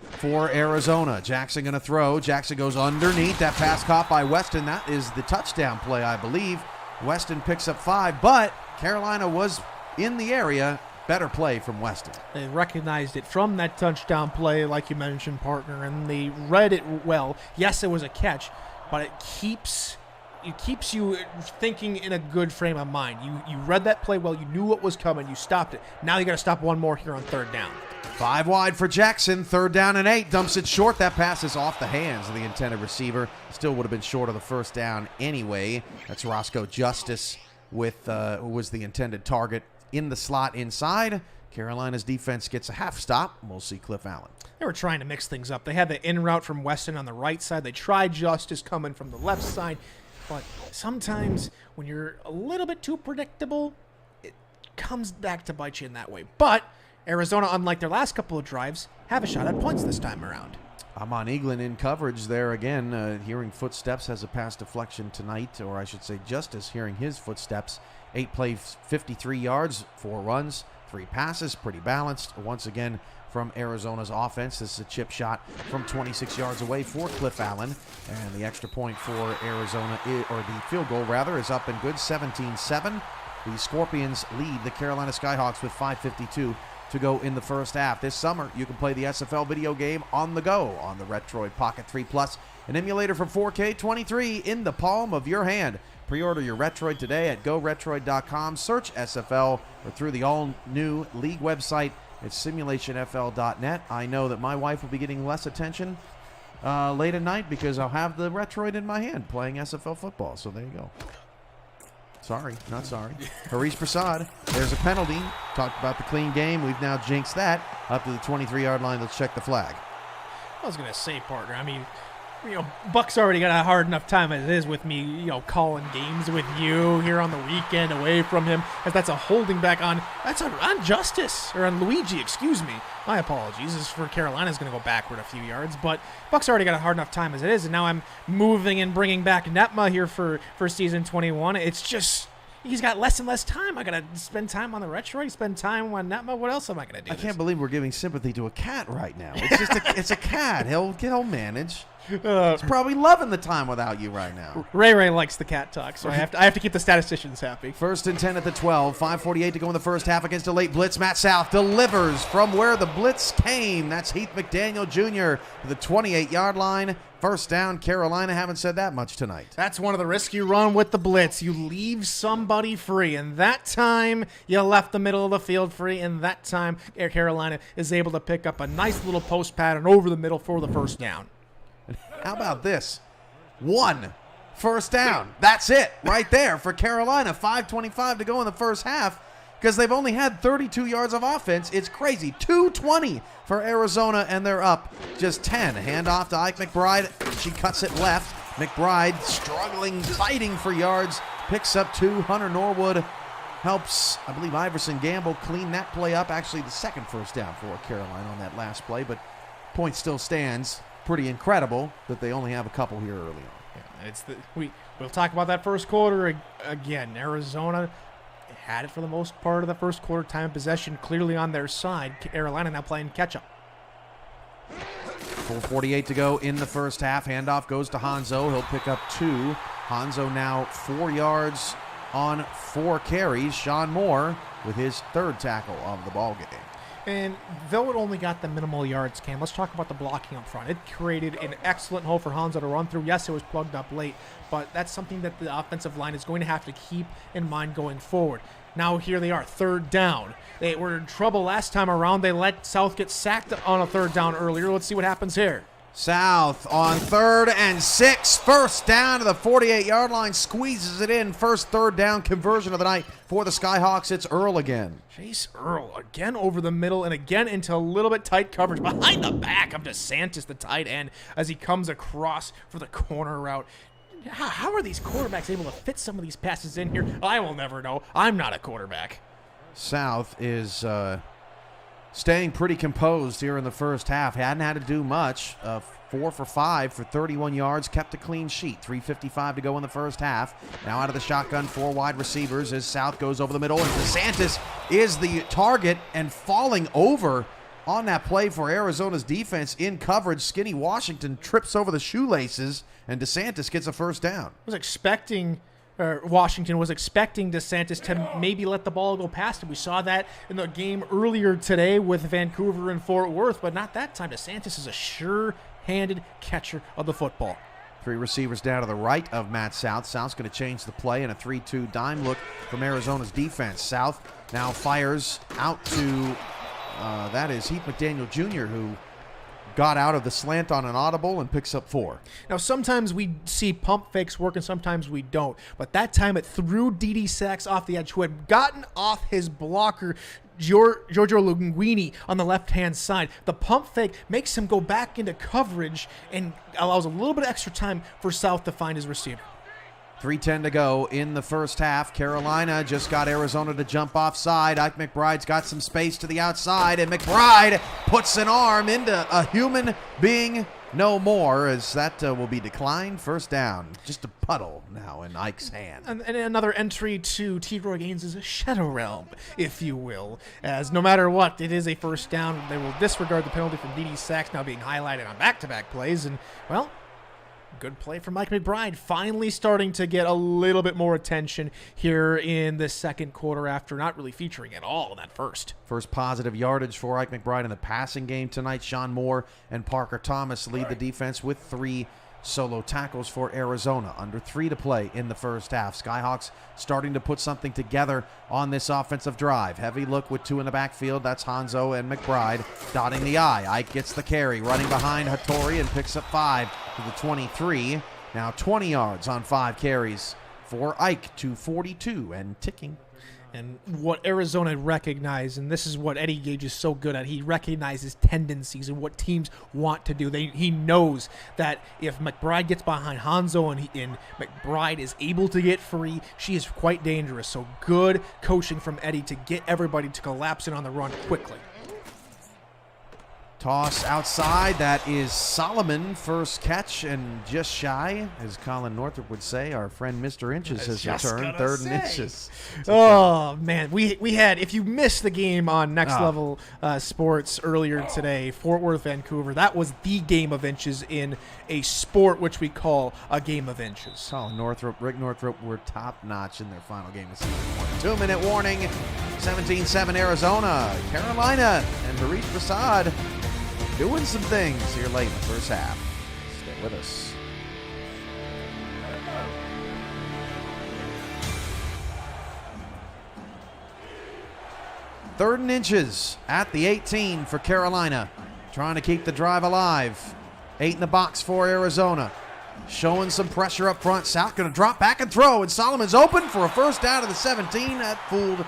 Speaker 1: for Arizona. Jackson going to throw. Jackson goes underneath. That pass caught by Weston. That is the touchdown play, I believe. Weston picks up 5, but Carolina was in the area. Better play from Weston.
Speaker 2: They recognized it from that touchdown play, like you mentioned, partner, and they read it well. Yes, it was a catch, but it keeps you thinking in a good frame of mind. You read that play well. You knew what was coming. You stopped it. Now you got to stop one more here on third down.
Speaker 1: 5 wide for Jackson. 3rd down and 8. Dumps it short. That pass is off the hands of the intended receiver. Still would have been short of the first down anyway. That's Roscoe Justice with who was the intended target in the slot inside. Carolina's defense gets a half stop. We'll see Cliff Allen.
Speaker 2: They were trying to mix things up. They had the in route from Weston on the right side. They tried Justice coming from the left side. But sometimes when you're a little bit too predictable, it comes back to bite you in that way. But Arizona, unlike their last couple of drives, have a shot at points this time around.
Speaker 1: Amon Eaglin in coverage there again. Hearing footsteps has a pass deflection tonight, or I should say Justice hearing his footsteps. 8 plays, 53 yards, 4 runs, 3 passes, pretty balanced. Once again from Arizona's offense. This is a chip shot from 26 yards away for Cliff Allen. And the extra point for Arizona, or the field goal rather, is up and good, 17-7. The Scorpions lead the Carolina Skyhawks with 5:52 to go in the first half. This summer, you can play the SFL video game on the go on the Retroid Pocket 3 Plus, an emulator for 4K 23 in the palm of your hand. Pre-order your Retroid today at GoRetroid.com. Search SFL or through the all-new league website at SimulationFL.net. I know that my wife will be getting less attention late at night because I'll have the Retroid in my hand playing SFL football. So there you go. Sorry, not sorry. Harish Prasad, there's a penalty. Talked about the clean game. We've now jinxed that. Up to the 23-yard line. Let's check the flag.
Speaker 2: I was going to say, partner, I mean, Buck's already got a hard enough time as it is with me, calling games with you here on the weekend away from him, as that's a holding back on Justice, or on Luigi, excuse me. My apologies. This is for Carolina's going to go backward a few yards, but Buck's already got a hard enough time as it is, and now I'm moving and bringing back Netma here for season 21. It's just, he's got less and less time. I got to spend time on the Retroid, spend time on Netma. What else am I going to do?
Speaker 1: I can't believe we're giving sympathy to a cat right now. It's just it's a cat. He'll manage. He's probably loving the time without you right now.
Speaker 2: Ray likes the cat talk, so I have to keep the statisticians happy.
Speaker 1: 1st and 10 at the 12. 5:48 to go in the first half against a late blitz. Matt South delivers from where the blitz came. That's Heath McDaniel Jr. to the 28-yard line. First down, Carolina. Haven't said that much tonight.
Speaker 2: That's one of the risks you run with the blitz. You leave somebody free, and that time you left the middle of the field free, and that time Carolina is able to pick up a nice little post pattern over the middle for the first down.
Speaker 1: How about this? 1 first down. That's it right there for Carolina. 5:25 to go in the first half because they've only had 32 yards of offense. It's crazy. 2:20 for Arizona, and they're up just 10. Handoff to Ike McBride. She cuts it left. McBride struggling, fighting for yards. Picks up 2. Hunter Norwood helps, I believe, Iverson Gamble clean that play up. Actually, the second first down for Carolina on that last play, but point still stands. Pretty incredible that they only have a couple here early on.
Speaker 2: Yeah, we'll talk about that first quarter again. Arizona had it for the most part of the first quarter. Time of possession clearly on their side. Carolina now playing catch-up.
Speaker 1: 4:48 to go in the first half. Handoff goes to Hanzo. He'll pick up 2. Hanzo now 4 yards on 4 carries. Sean Moore with his 3rd tackle of the ball game.
Speaker 2: And though it only got the minimal yards, Cam, let's talk about the blocking up front. It created an excellent hole for Hanzo to run through. Yes, it was plugged up late, but that's something that the offensive line is going to have to keep in mind going forward. Now here they are, 3rd down. They were in trouble last time around. They let South get sacked on a 3rd down earlier. Let's see what happens here.
Speaker 1: South on 3rd and 6. First down to the 48-yard line. Squeezes it in. First 3rd down conversion of the night for the Skyhawks. It's Earl again.
Speaker 2: Chase Earl again over the middle and again into a little bit tight coverage behind the back of DeSantis, the tight end, as he comes across for the corner route. How are these quarterbacks able to fit some of these passes in here? I will never know. I'm not a quarterback. South
Speaker 1: is staying pretty composed here in the first half. Hadn't had to do much. 4 for 5 for 31 yards. Kept a clean sheet. 3:55 to go in the first half. Now out of the shotgun, 4 wide receivers as South goes over the middle. And DeSantis is the target and falling over on that play for Arizona's defense in coverage. Skinny Washington trips over the shoelaces, and DeSantis gets a first down.
Speaker 2: I was expecting Washington was expecting DeSantis to maybe let the ball go past him. We saw that in the game earlier today with Vancouver and Fort Worth, but not that time. DeSantis is a sure-handed catcher of the football.
Speaker 1: 3 receivers down to the right of Matt South. South's going to change the play in a 3-2 dime look from Arizona's defense. South now fires out to, that is Heath McDaniel Jr., who got out of the slant on an audible and picks up 4.
Speaker 2: Now, sometimes we see pump fakes work and sometimes we don't. But that time it threw D.D. Sachs off the edge, who had gotten off his blocker, Giorgio Linguini, on the left-hand side. The pump fake makes him go back into coverage and allows a little bit of extra time for South to find his receiver.
Speaker 1: 3:10 to go in the first half. Carolina just got Arizona to jump offside. Ike McBride's got some space to the outside, and McBride puts an arm into a human being no more, as that will be declined. First down. Just a puddle now in Ike's hand.
Speaker 2: And another entry to T. Roy Gaines' shadow realm, if you will, as no matter what, it is a first down. They will disregard the penalty from D.D. Sachs now being highlighted on back-to-back plays, and, well, good play from Mike McBride, finally starting to get a little bit more attention here in the second quarter after not really featuring at all in that first.
Speaker 1: First positive yardage for Ike McBride in the passing game tonight. Sean Moore and Parker Thomas lead the defense with 3 solo tackles for Arizona. Under 3 to play in the first half. Skyhawks starting to put something together on this offensive drive. Heavy look with 2 in the backfield. That's Hanzo and McBride dotting the I. Ike gets the carry, running behind Hattori and picks up 5 to the 23. Now 20 yards on 5 carries for Ike to 42 and ticking.
Speaker 2: And what Arizona recognized, and this is what Eddie Gage is so good at, he recognizes tendencies and what teams want to do. He knows that if McBride gets behind Hanzo and McBride is able to get free, she is quite dangerous. So good coaching from Eddie to get everybody to collapse in on the run quickly.
Speaker 1: Toss outside. That is Solomon. First catch and just shy, as Colin Northrup would say. Our friend Mr. Inches has returned. 3rd and inches.
Speaker 2: Oh, man. We had, if you missed the game on Next Level Sports earlier today, Fort Worth, Vancouver, that was the game of inches in a sport which we call a game of inches.
Speaker 1: Colin Northrup, Rick Northrup were top-notch in their final game of season 1. 2-minute warning. 17-7 Arizona. Carolina and Harish Prasad doing some things here late in the first half. Stay with us. Third and inches at the 18 for Carolina. Trying to keep the drive alive. 8 in the box for Arizona. Showing some pressure up front. South going to drop back and throw, and Solomon's open for a first down to the 17. That fooled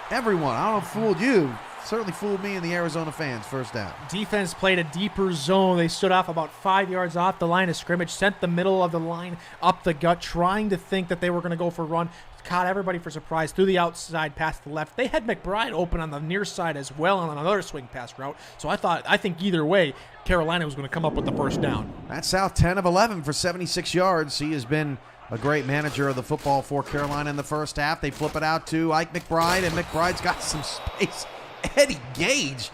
Speaker 1: everyone. I don't know if it fooled you. Certainly fooled me and the Arizona fans. First down.
Speaker 2: Defense played a deeper zone. They stood off about 5 yards off the line of scrimmage, sent the middle of the line up the gut, trying to think that they were going to go for a run. Caught everybody for surprise through the outside, past the left. They had McBride open on the near side as well on another swing pass route. So I think either way, Carolina was going to come up with the first down.
Speaker 1: That's South 10 of 11 for 76 yards. He has been a great manager of the football for Carolina in the first half. They flip it out to Ike McBride, and McBride's got some space. Eddie Gage,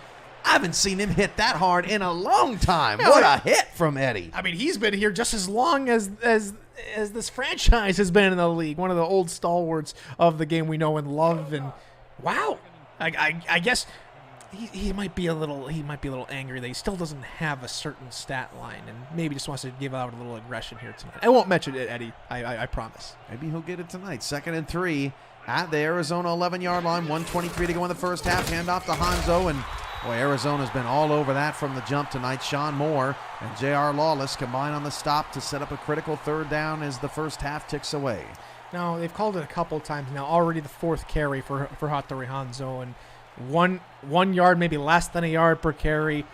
Speaker 1: I haven't seen him hit that hard in a long time. What a hit from Eddie.
Speaker 2: I mean, he's been here just as long as this franchise has been in the league. One of the old stalwarts of the game we know and love. And wow, I guess he might be a little angry that he still doesn't have a certain stat line, and maybe just wants to give out a little aggression here tonight. I won't mention it, Eddie. I promise.
Speaker 1: Maybe he'll get it tonight. 2nd and 3 at the Arizona 11-yard line. 1:23 to go in the first half. Handoff to Hanzo, and boy, Arizona's been all over that from the jump tonight. Sean Moore and J.R. Lawless combine on the stop to set up a critical 3rd down as the first half ticks away.
Speaker 2: Now, they've called it a couple times now. Already the 4th carry for Hattori Hanzo, and one yard, maybe less than a yard per carry.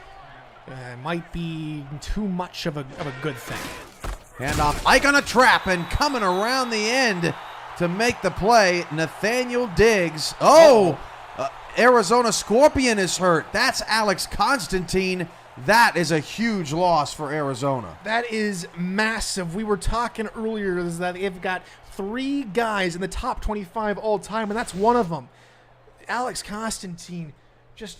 Speaker 2: Might be too much of a good thing.
Speaker 1: Handoff. Ike on a trap and coming around the end to make the play, Nathaniel Diggs. Arizona Scorpion is hurt. That's Alex Constantine. That is a huge loss for Arizona.
Speaker 2: That is massive. We were talking earlier is that they've got 3 guys in the top 25 all time, and that's one of them. Alex Constantine, just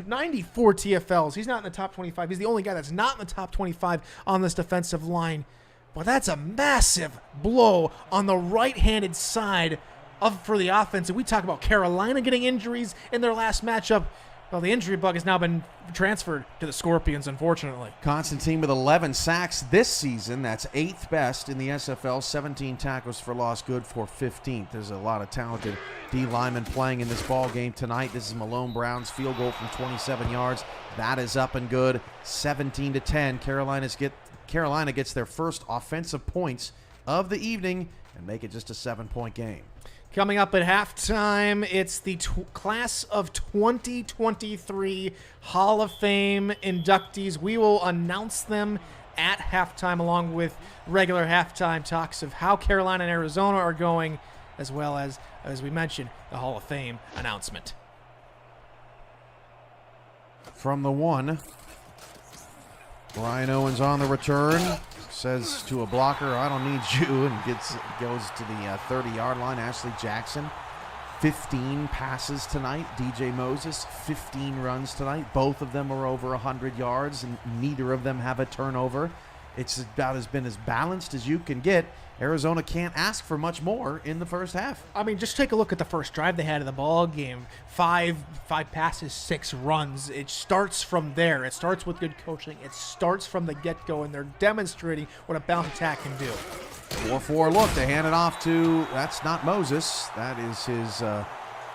Speaker 2: 94 TFLs. He's not in the top 25. He's the only guy that's not in the top 25 on this defensive line. But that's a massive blow on the right-handed side for the offense. And we talk about Carolina getting injuries in their last matchup. Well, the injury bug has now been transferred to the Scorpions, unfortunately.
Speaker 1: Constantine with 11 sacks this season. That's 8th best in the SFL. 17 tackles for loss, good for 15th. There's a lot of talented D linemen playing in this ball game tonight. This is Malone Brown's field goal from 27 yards. That is up and good. 17-10. Carolina gets their first offensive points of the evening and make it just a 7-point game.
Speaker 2: Coming up at halftime, it's the class of 2023 Hall of Fame inductees. We will announce them at halftime along with regular halftime talks of how Carolina and Arizona are going, as well as we mentioned, the Hall of Fame announcement.
Speaker 1: From the 1, Brian Owens on the return. Says to a blocker, I don't need you, and goes to the 30-yard line. Ashley Jackson, 15 passes tonight. DJ Moses, 15 runs tonight. Both of them are over 100 yards, and neither of them have a turnover. It's about been as balanced as you can get. Arizona can't ask for much more in the first half.
Speaker 2: I mean, just take a look at the first drive they had of the ball game. Five passes, 6 runs. It starts from there. It starts with good coaching. It starts from the get-go, and they're demonstrating what a bounce attack can do.
Speaker 1: 4-4 look. They hand it off to, that's not Moses. That is his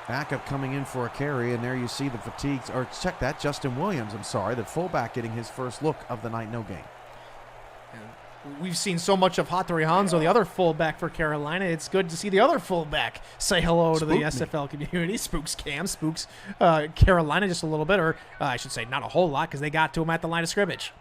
Speaker 1: backup coming in for a carry, and there you see the fatigues. Or check that, Justin Williams, I'm sorry, the fullback getting his first look of the night, no game.
Speaker 2: We've seen so much of Hattori Hanzo, the other fullback for Carolina. It's good to see the other fullback say hello to the SFL community. Spooks Cam, spooks Carolina just a little bit, or I should say not a whole lot, because they got to him at the line of scrimmage.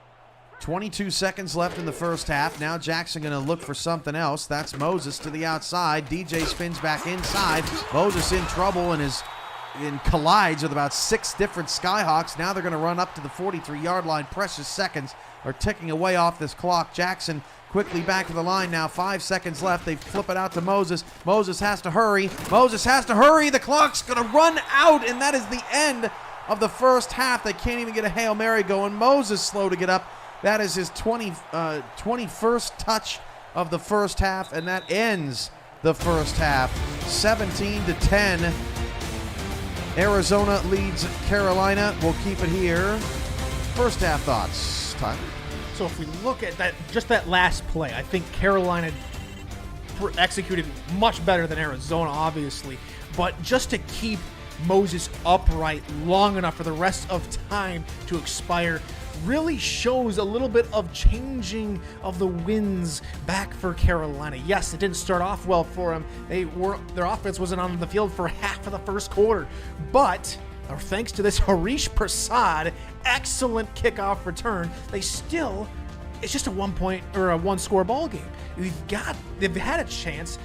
Speaker 1: 22 seconds left in the first half. Now Jackson going to look for something else. That's Moses to the outside. DJ spins back inside. Moses in trouble and collides with about 6 different Skyhawks. Now they're going to run up to the 43-yard line. Precious seconds are ticking away off this clock. Jackson quickly back to the line now. 5 seconds left. They flip it out to Moses. Moses has to hurry. The clock's going to run out, and that is the end of the first half. They can't even get a Hail Mary going. Moses slow to get up. That is his 21st touch of the first half, and that ends the first half. 17-10. Arizona leads Carolina. We'll keep it here. First half thoughts, Tyler.
Speaker 2: So if we look at that last play, I think Carolina executed much better than Arizona, obviously. But just to keep Moses upright long enough for the rest of time to expire really shows a little bit of changing of the winds back for Carolina. Yes, it didn't start off well for them. Their offense wasn't on the field for half of the first quarter, but thanks to this Harish Prasad excellent kickoff return, it's just a 1-point or a 1-score ball game. They've had a chance.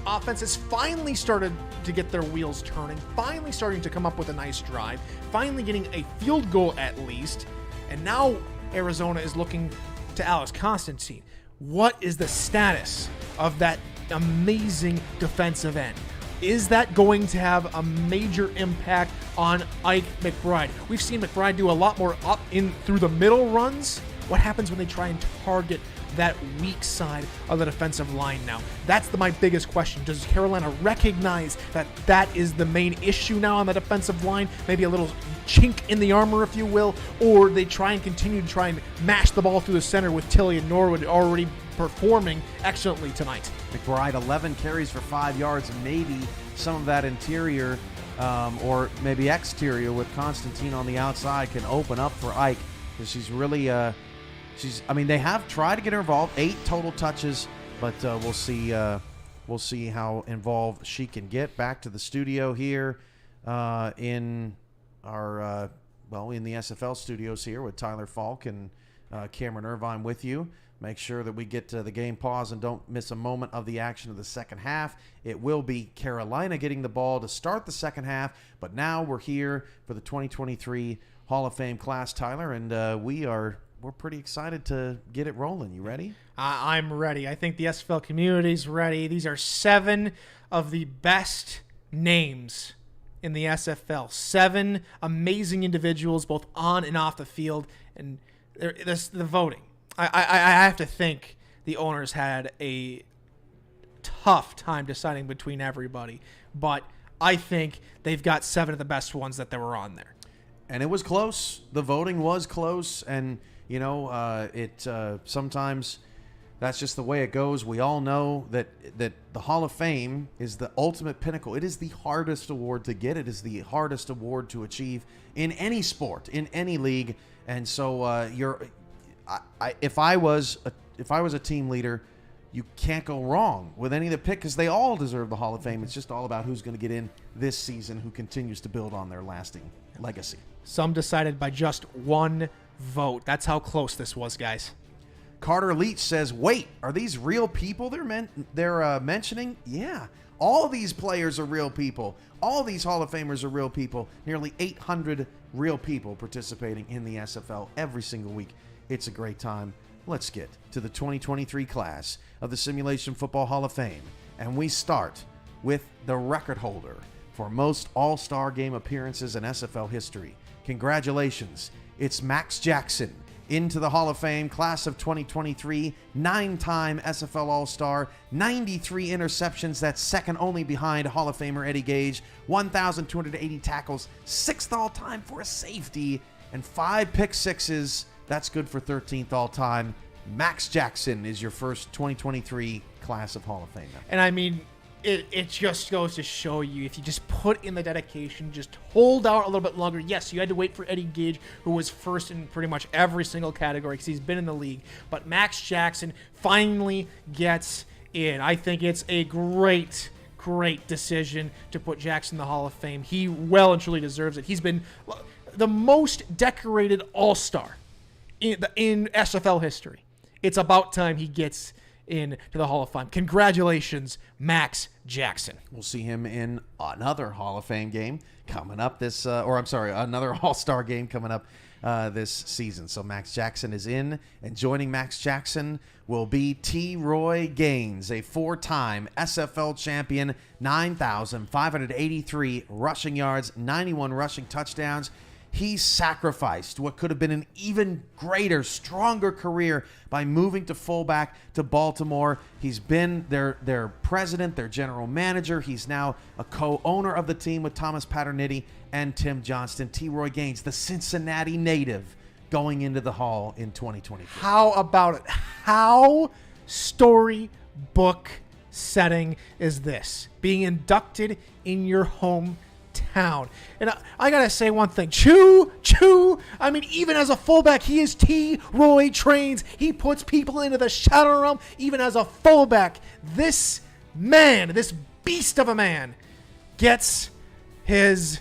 Speaker 2: Offense has finally started to get their wheels turning, finally starting to come up with a nice drive, finally getting a field goal at least. And now Arizona is looking to Alex Constantine. What is the status of that amazing defensive end? Is that going to have a major impact on Ike McBride? We've seen McBride do a lot more up in through the middle runs. What happens when they try and target that weak side of the defensive line now? That's my biggest question. Does Carolina recognize that is the main issue now on the defensive line? Maybe a little chink in the armor, if you will, or they try and continue to try and mash the ball through the center with Tilly and Norwood already performing excellently tonight.
Speaker 1: McBride, 11 carries for 5 yards, and maybe some of that interior or maybe exterior with Constantine on the outside can open up for Ike, because she's really they have tried to get her involved. 8 total touches, but we'll see how involved she can get. Back to the studio here in our in the SFL studios here with Tyler Falk and Cameron Irvine with you. Make sure that we get to the game pause and don't miss a moment of the action of the second half. It will be Carolina getting the ball to start the second half, but now we're here for the 2023 Hall of Fame class, Tyler, and we're pretty excited to get it rolling. You ready?
Speaker 2: I'm ready. I think the SFL community's ready. These are 7 of the best names in the SFL. 7 amazing individuals, both on and off the field, and the voting. I have to think the owners had a tough time deciding between everybody. But I think they've got 7 of the best ones that were on there.
Speaker 1: And it was close. The voting was close. And, sometimes that's just the way it goes. We all know that the Hall of Fame is the ultimate pinnacle. It is the hardest award to get. It is the hardest award to achieve in any sport, in any league. And so if I was a team leader, you can't go wrong with any of the pick because they all deserve the Hall of Fame. It's just all about who's going to get in this season, who continues to build on their lasting legacy.
Speaker 2: Some decided by just 1 vote. That's how close this was, guys.
Speaker 1: Carter Leach says, wait, are these real people they're mentioning? Yeah. All these players are real people. All these Hall of Famers are real people. Nearly 800 real people participating in the SFL every single week. It's a great time. Let's get to the 2023 class of the Simulation Football Hall of Fame. And we start with the record holder for most All-Star Game appearances in SFL history. Congratulations. It's Max Jackson into the Hall of Fame, class of 2023, 9-time SFL All-Star, 93 interceptions, that's second only behind Hall of Famer Eddie Gage, 1,280 tackles, 6th all-time for a safety, and 5 pick sixes. That's good for 13th all-time. Max Jackson is your first 2023 class of Hall of Fame.
Speaker 2: And I mean, it just goes to show you, if you just put in the dedication, just hold out a little bit longer. Yes, you had to wait for Eddie Gage, who was first in pretty much every single category because he's been in the league. But Max Jackson finally gets in. I think it's a great decision to put Jackson in the Hall of Fame. He well and truly deserves it. He's been the most decorated All-Star in SFL history. It's about time he gets into the Hall of Fame. Congratulations, Max Jackson.
Speaker 1: We'll see him in another Hall of Fame game coming up another All-Star game coming up this season. So Max Jackson is in, and joining Max Jackson will be T. Roy Gaines, a 4-time SFL champion, 9,583 rushing yards, 91 rushing touchdowns. He sacrificed what could have been an even greater, stronger career by moving to fullback to Baltimore. He's been their president, their general manager. He's now a co-owner of the team with Thomas Paternity and Tim Johnston. T. Roy Gaines, the Cincinnati native, going into the Hall in 2023.
Speaker 2: How about it? How storybook setting is this? Being inducted in your hometown. And I gotta say one thing. Choo. I mean, even as a fullback, he is T. Roy Trains. He puts people into the shadow realm. Even as a fullback, this man, this beast of a man, gets his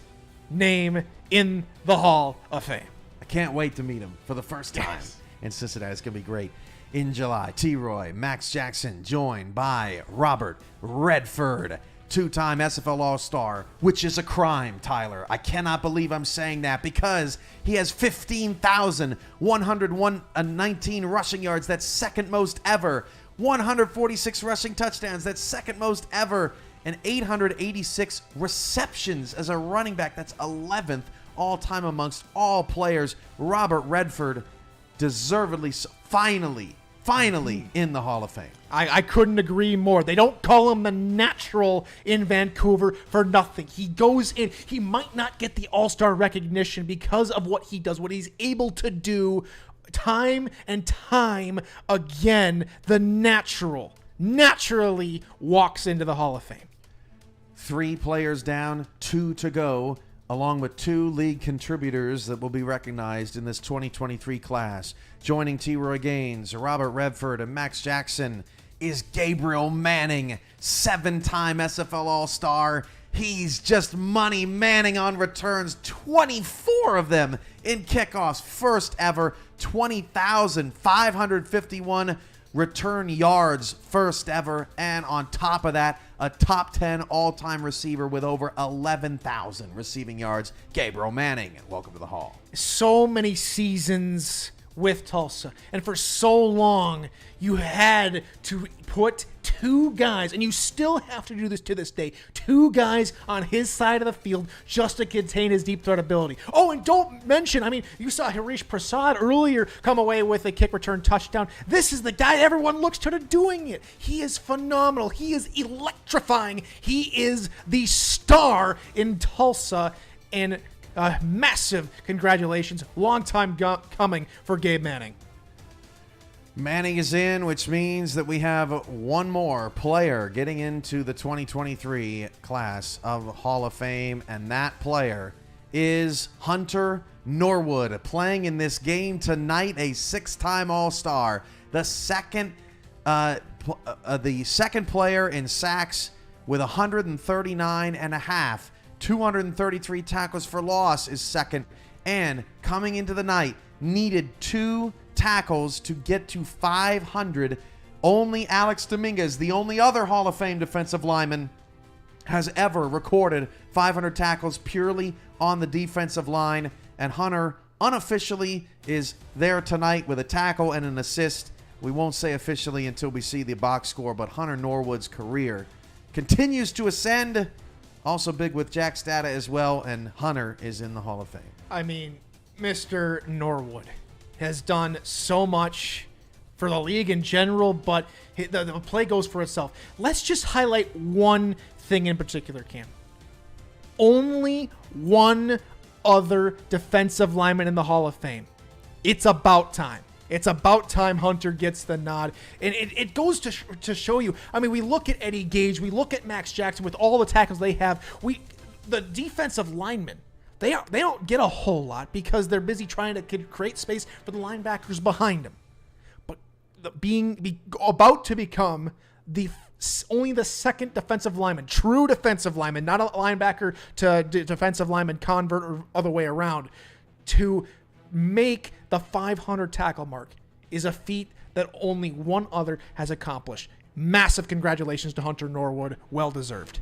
Speaker 2: name in the Hall of Fame.
Speaker 1: I can't wait to meet him for the first time in Cincinnati. It's gonna be great. In July, T. Roy, Max Jackson, joined by Robert Redford, 2-time SFL All-Star, which is a crime, Tyler. I cannot believe I'm saying that because he has 15,119 rushing yards. That's second most ever. 146 rushing touchdowns. That's second most ever. And 886 receptions as a running back. That's 11th all-time amongst all players. Robert Redford, deservedly so, finally in the Hall of Fame.
Speaker 2: I couldn't agree more. They don't call him the natural in Vancouver for nothing. He goes in. He might not get the All-Star recognition because of what he does, what he's able to do time and time again. The naturally walks into the Hall of Fame.
Speaker 1: 3 players down, 2 to go, along with 2 league contributors that will be recognized in this 2023 class. Joining T. Roy Gaines, Robert Redford, and Max Jackson is Gabriel Manning, 7-time SFL All-Star. He's just money manning on returns, 24 of them in kickoffs. First ever, 20,551 return yards, first ever. And on top of that, a top 10 all-time receiver with over 11,000 receiving yards, Gabriel Manning. Welcome to the Hall.
Speaker 2: So many seasons with Tulsa, and for so long you had to put two guys, and you still have to do this to this day, two guys on his side of the field just to contain his deep threat ability. Oh, and don't mention, I mean, you saw Harish Prasad earlier come away with a kick return touchdown. This is the guy everyone looks to doing it. He is phenomenal. He is electrifying. He is the star in Tulsa, and massive congratulations. Long time coming for Gabe Manning.
Speaker 1: Manning is in, which means that we have one more player getting into the 2023 class of Hall of Fame, and that player is Hunter Norwood, playing in this game tonight, a 6-time All-Star, the second player in sacks with 139 and a half, 233 tackles for loss is second, and coming into the night, needed 2 tackles to get to 500. Only Alex Dominguez, the only other Hall of Fame defensive lineman, has ever recorded 500 tackles purely on the defensive line, and Hunter unofficially is there tonight with a tackle and an assist. We won't say officially until we see the box score, but Hunter Norwood's career continues to ascend. Also big with Jack Stata as well, and Hunter is in the Hall of Fame.
Speaker 2: I mean, Mr. Norwood has done so much for the league in general, but the play goes for itself. Let's just highlight one thing in particular, Cam. Only one other defensive lineman in the Hall of Fame. It's about time. It's about time Hunter gets the nod. And it goes to show you. I mean, we look at Eddie Gage. We look at Max Jackson with all the tackles they have. The defensive linemen, they don't get a whole lot because they're busy trying to create space for the linebackers behind them. But about to become only the second defensive lineman, true defensive lineman, not a linebacker to defensive lineman convert or other way around, to make the 500 tackle mark is a feat that only one other has accomplished. Massive congratulations to Hunter Norwood. Well deserved.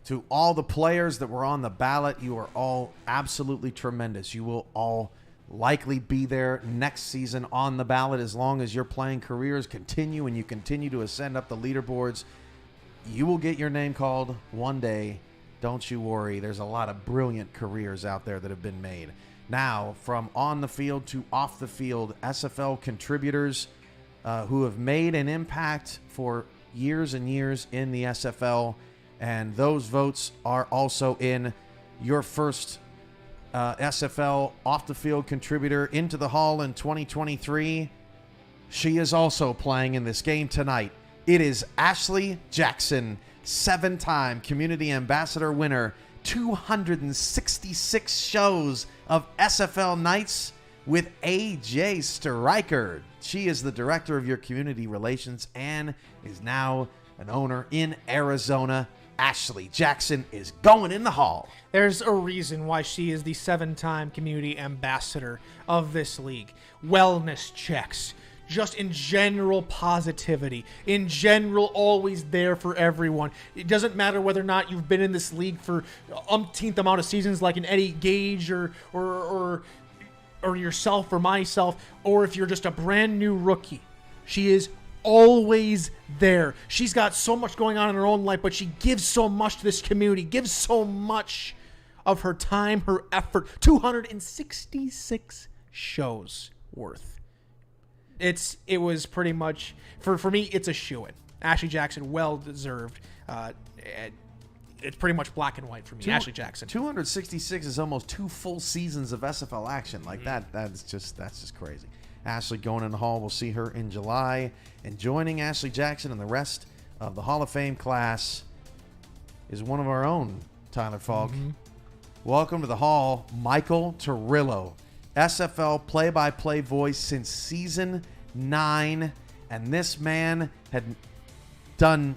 Speaker 1: To all the players that were on the ballot, you are all absolutely tremendous. You will all likely be there next season on the ballot as long as your playing careers continue and you continue to ascend up the leaderboards. You will get your name called one day. Don't you worry. There's a lot of brilliant careers out there that have been made. Now, from on the field to off the field, SFL contributors who have made an impact for years and years in the SFL, and those votes are also in your first SFL off-the-field contributor into the Hall in 2023. She is also playing in this game tonight. It is Ashley Jackson, 7-time Community Ambassador winner, 266 shows of SFL nights with AJ Stryker. She is the director of your community relations and is now an owner in Arizona. Ashley Jackson is going in the Hall.
Speaker 2: There's a reason why she is the 7-time community ambassador of this league. Wellness checks, just in general positivity, in general always there for everyone. It doesn't matter whether or not you've been in this league for umpteenth amount of seasons like an Eddie Gage or yourself or myself, or if you're just a brand new rookie. She is always there. She's got so much going on in her own life, but she gives so much to this community, gives so much of her time, her effort. 266 shows worth. It was pretty much, for me, it's a shoo-in. Ashley Jackson, well deserved. It's pretty much black and white for me. Ashley Jackson.
Speaker 1: 266 is almost 2 full seasons of SFL action. Like that's just crazy. Ashley going in the Hall. We'll see her in July. And joining Ashley Jackson and the rest of the Hall of Fame class is one of our own, Tyler Falk. Welcome to the Hall, Michael Torillo, SFL play-by-play voice since season 9. And this man had done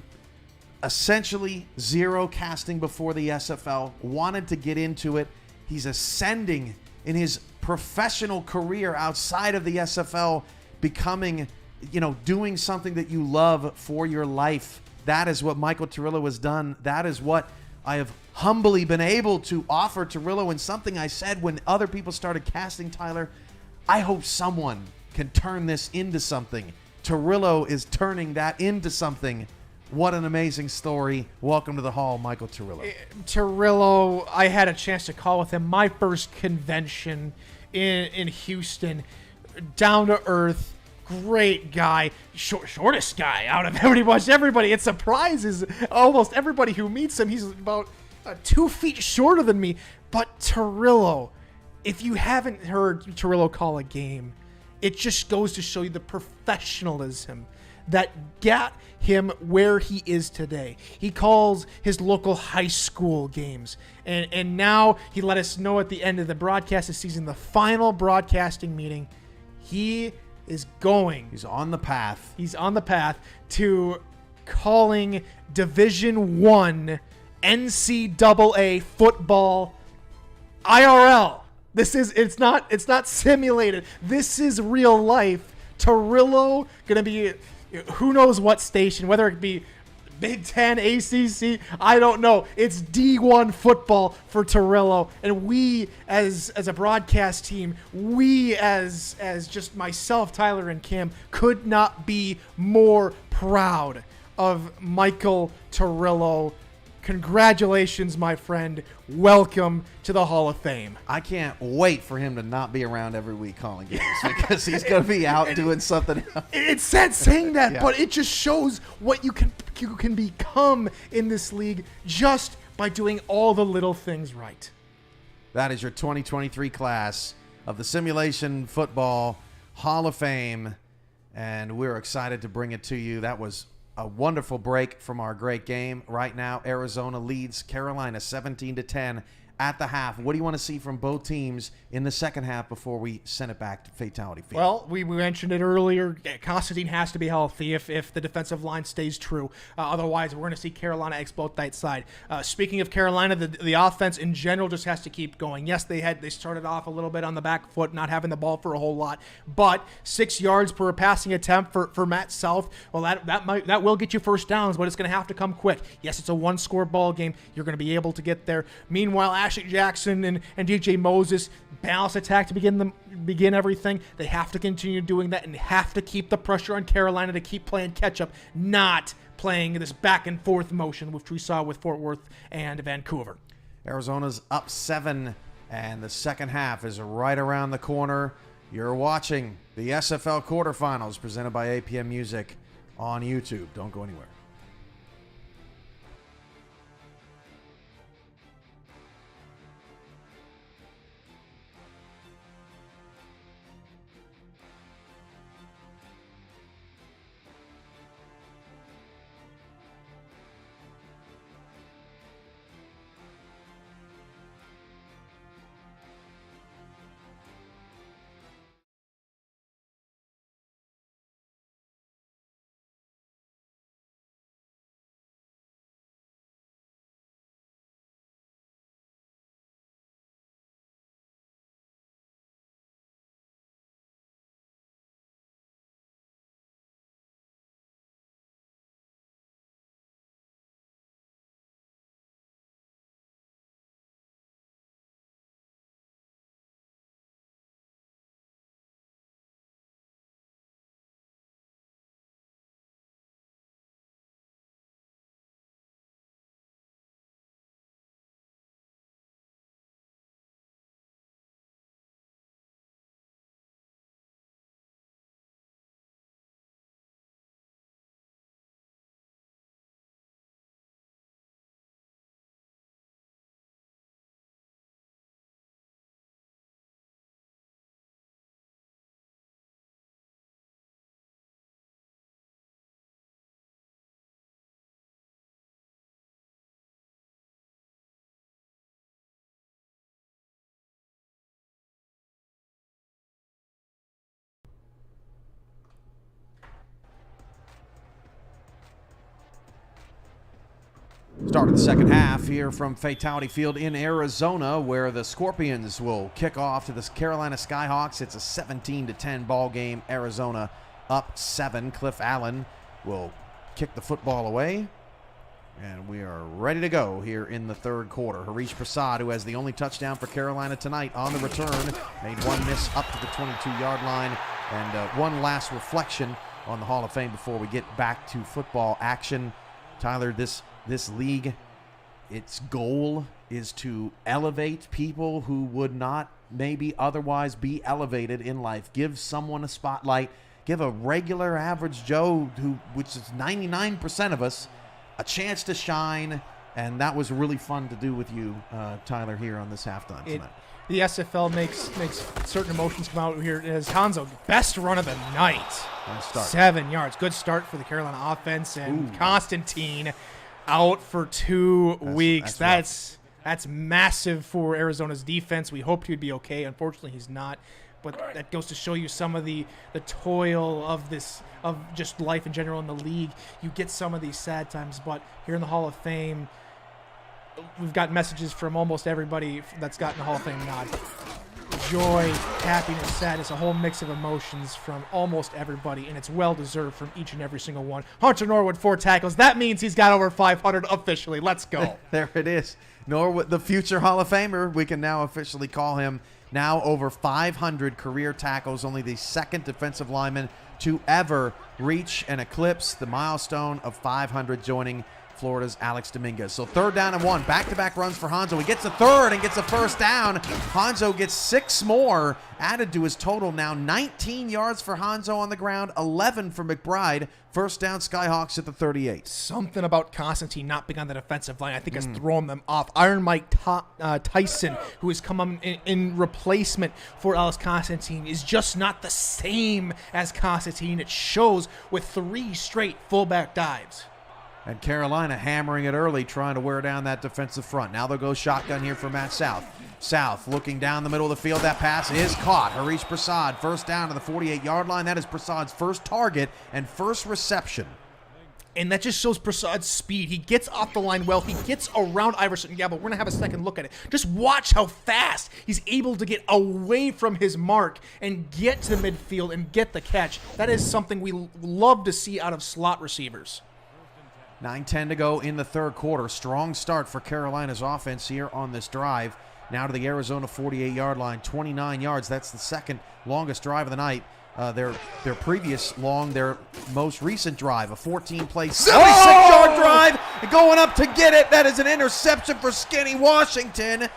Speaker 1: essentially 0 casting before the SFL, wanted to get into it. He's ascending in his professional career outside of the SFL, becoming, doing something that you love for your life. That is what Michael Torillo has done. That is what I have humbly been able to offer Torillo, and something I said when other people started casting, Tyler, I hope someone can turn this into something. Torillo is turning that into something What an amazing story. Welcome to the Hall, Michael Turillo.
Speaker 2: Turillo, I had a chance to call with him. My first convention in Houston. Down to earth. Great guy. Shortest guy out of pretty much everybody. It surprises almost everybody who meets him. He's about 2 feet shorter than me. But Turillo, if you haven't heard Turillo call a game, it just goes to show you the professionalism that got him where he is today. He calls his local high school games. And now he let us know at the end of the broadcast this season, the final broadcasting meeting, he's on the path. He's on the path to calling Division I NCAA football IRL. It's not simulated. This is real life. Turillo gonna be who knows what station, whether it be Big Ten, ACC, I don't know. It's D1 football for Turillo, and we as a broadcast team, we as just myself, Tyler, and Cam could not be more proud of Michael Turillo. Congratulations, my friend. Welcome to the Hall of Fame.
Speaker 1: I can't wait for him to not be around every week calling games because he's going to be out doing something else.
Speaker 2: It's sad saying that,
Speaker 1: Yeah.
Speaker 2: but it just shows what you can become in this league just by doing all the little things right.
Speaker 1: That is your 2023 class of the Simulation Football Hall of Fame, and we're excited to bring it to you. That was a wonderful break from our great game. Right now, Arizona leads Carolina 17-10 at the half. What do you want to see from both teams in the second half before we send it back to Fatality Field?
Speaker 2: Well, we mentioned it earlier. Constantine has to be healthy if the defensive line stays true. Otherwise, we're going to see Carolina explode that side. Speaking of Carolina, the offense in general just has to keep going. Yes, they started off a little bit on the back foot, not having the ball for a whole lot, but 6 yards per passing attempt for Matt South. Well, that will get you first downs, but it's going to have to come quick. Yes, it's a one-score ball game. You're going to be able to get there. Meanwhile, Ashley Jackson and DJ Moses, balanced attack to begin everything. They have to continue doing that and have to keep the pressure on Carolina to keep playing catch-up, not playing this back-and-forth motion, which we saw with Fort Worth and Vancouver.
Speaker 1: Arizona's up 7, and the second half is right around the corner. You're watching the SFL quarterfinals presented by APM Music on YouTube. Don't go anywhere. Start of the second half here from Fatality Field in Arizona, where the Scorpions will kick off to the Carolina Skyhawks. It's a 17-10 ball game. Arizona up 7. Cliff Allen will kick the football away. And we are ready to go here in the third quarter. Harish Prasad, who has the only touchdown for Carolina tonight on the return, made one miss up to the 22-yard line. And one last reflection on the Hall of Fame before we get back to football action. Tyler, this league, its goal is to elevate people who would not maybe otherwise be elevated in life. Give someone a spotlight. Give a regular average Joe, which is 99% of us, a chance to shine. And that was really fun to do with you, Tyler, here on this halftime tonight.
Speaker 2: The SFL makes certain emotions come out here. As Hanzo, best run of the night.
Speaker 1: Nice start.
Speaker 2: 7 yards. Good start for the Carolina offense. And Constantine out for 2 weeks. That's massive for Arizona's defense. We hoped he'd be okay. Unfortunately, he's not. But that goes to show you some of the toil of just life in general in the league. You get some of these sad times, but here in the Hall of Fame, we've got messages from almost everybody that's gotten the Hall of Fame nod. Joy, happiness, sadness, a whole mix of emotions from almost everybody, and it's well-deserved from each and every single one. Hunter Norwood, 4 tackles. That means he's got over 500 officially. Let's go.
Speaker 1: There it is. Norwood, the future Hall of Famer, we can now officially call him. Now over 500 career tackles, only the second defensive lineman to ever reach and eclipse the milestone of 500, joining Florida's Alex Dominguez. So 3rd down and 1, back-to-back runs for Hanzo. He gets a third and gets a first down. Hanzo gets 6 more added to his total. Now 19 yards for Hanzo on the ground, 11 for McBride. First down, Skyhawks at the 38.
Speaker 2: Something about Constantine not being on the defensive line, I think, has thrown them off. Iron Mike Tyson, who has come in replacement for Alex Constantine, is just not the same as Constantine. It shows with 3 straight fullback dives.
Speaker 1: And Carolina hammering it early, trying to wear down that defensive front. Now they'll go shotgun here for Matt South. South looking down the middle of the field. That pass is caught. Harish Prasad, first down to the 48-yard line. That is Prasad's first target and first reception.
Speaker 2: And that just shows Prasad's speed. He gets off the line well. He gets around Iverson. Yeah, but we're going to have a second look at it. Just watch how fast he's able to get away from his mark and get to the midfield and get the catch. That is something we love to see out of slot receivers.
Speaker 1: 9:10 to go in the third quarter. Strong start for Carolina's offense here on this drive. Now to the Arizona 48-yard line, 29 yards. That's the second longest drive of the night. Their most recent drive, a 14-play, 76-yard drive, going up to get it. That is an interception for Skinny Washington.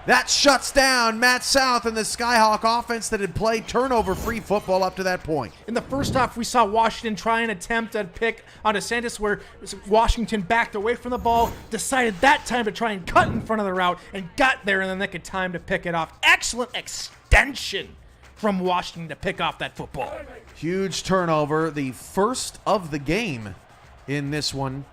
Speaker 1: That shuts down Matt South and the Skyhawk offense that had played turnover-free football up to that point.
Speaker 2: In the first half, we saw Washington try and attempt a pick on DeSantis, where Washington backed away from the ball, decided that time to try and cut in front of the route, and got there in the nick of time to pick it off. Excellent extension from Washington to pick off that football.
Speaker 1: Huge turnover, the first of the game in this one,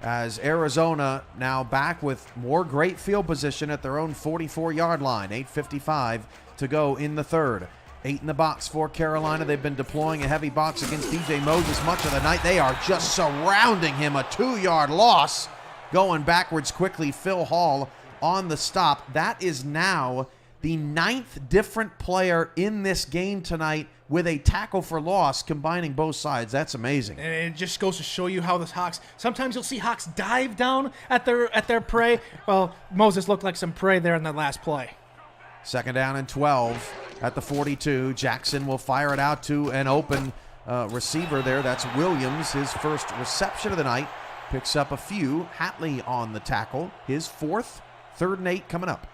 Speaker 1: as Arizona now back with more great field position at their own 44-yard line. 8:55 to go in the third. 8 in the box for Carolina. They've been deploying a heavy box against DJ Moses much of the night. They are just surrounding him. A 2-yard loss. Going backwards quickly, Phil Hall on the stop. That is now the 9th different player in this game tonight with a tackle for loss, combining both sides. That's amazing.
Speaker 2: And it just goes to show you how the Hawks, sometimes you'll see Hawks dive down at their prey. Well, Moses looked like some prey there in that last play.
Speaker 1: 2nd down and 12 at the 42. Jackson will fire it out to an open receiver there. That's Williams, his first reception of the night. Picks up a few. Hatley on the tackle. His 4th. 3rd and 8 coming up.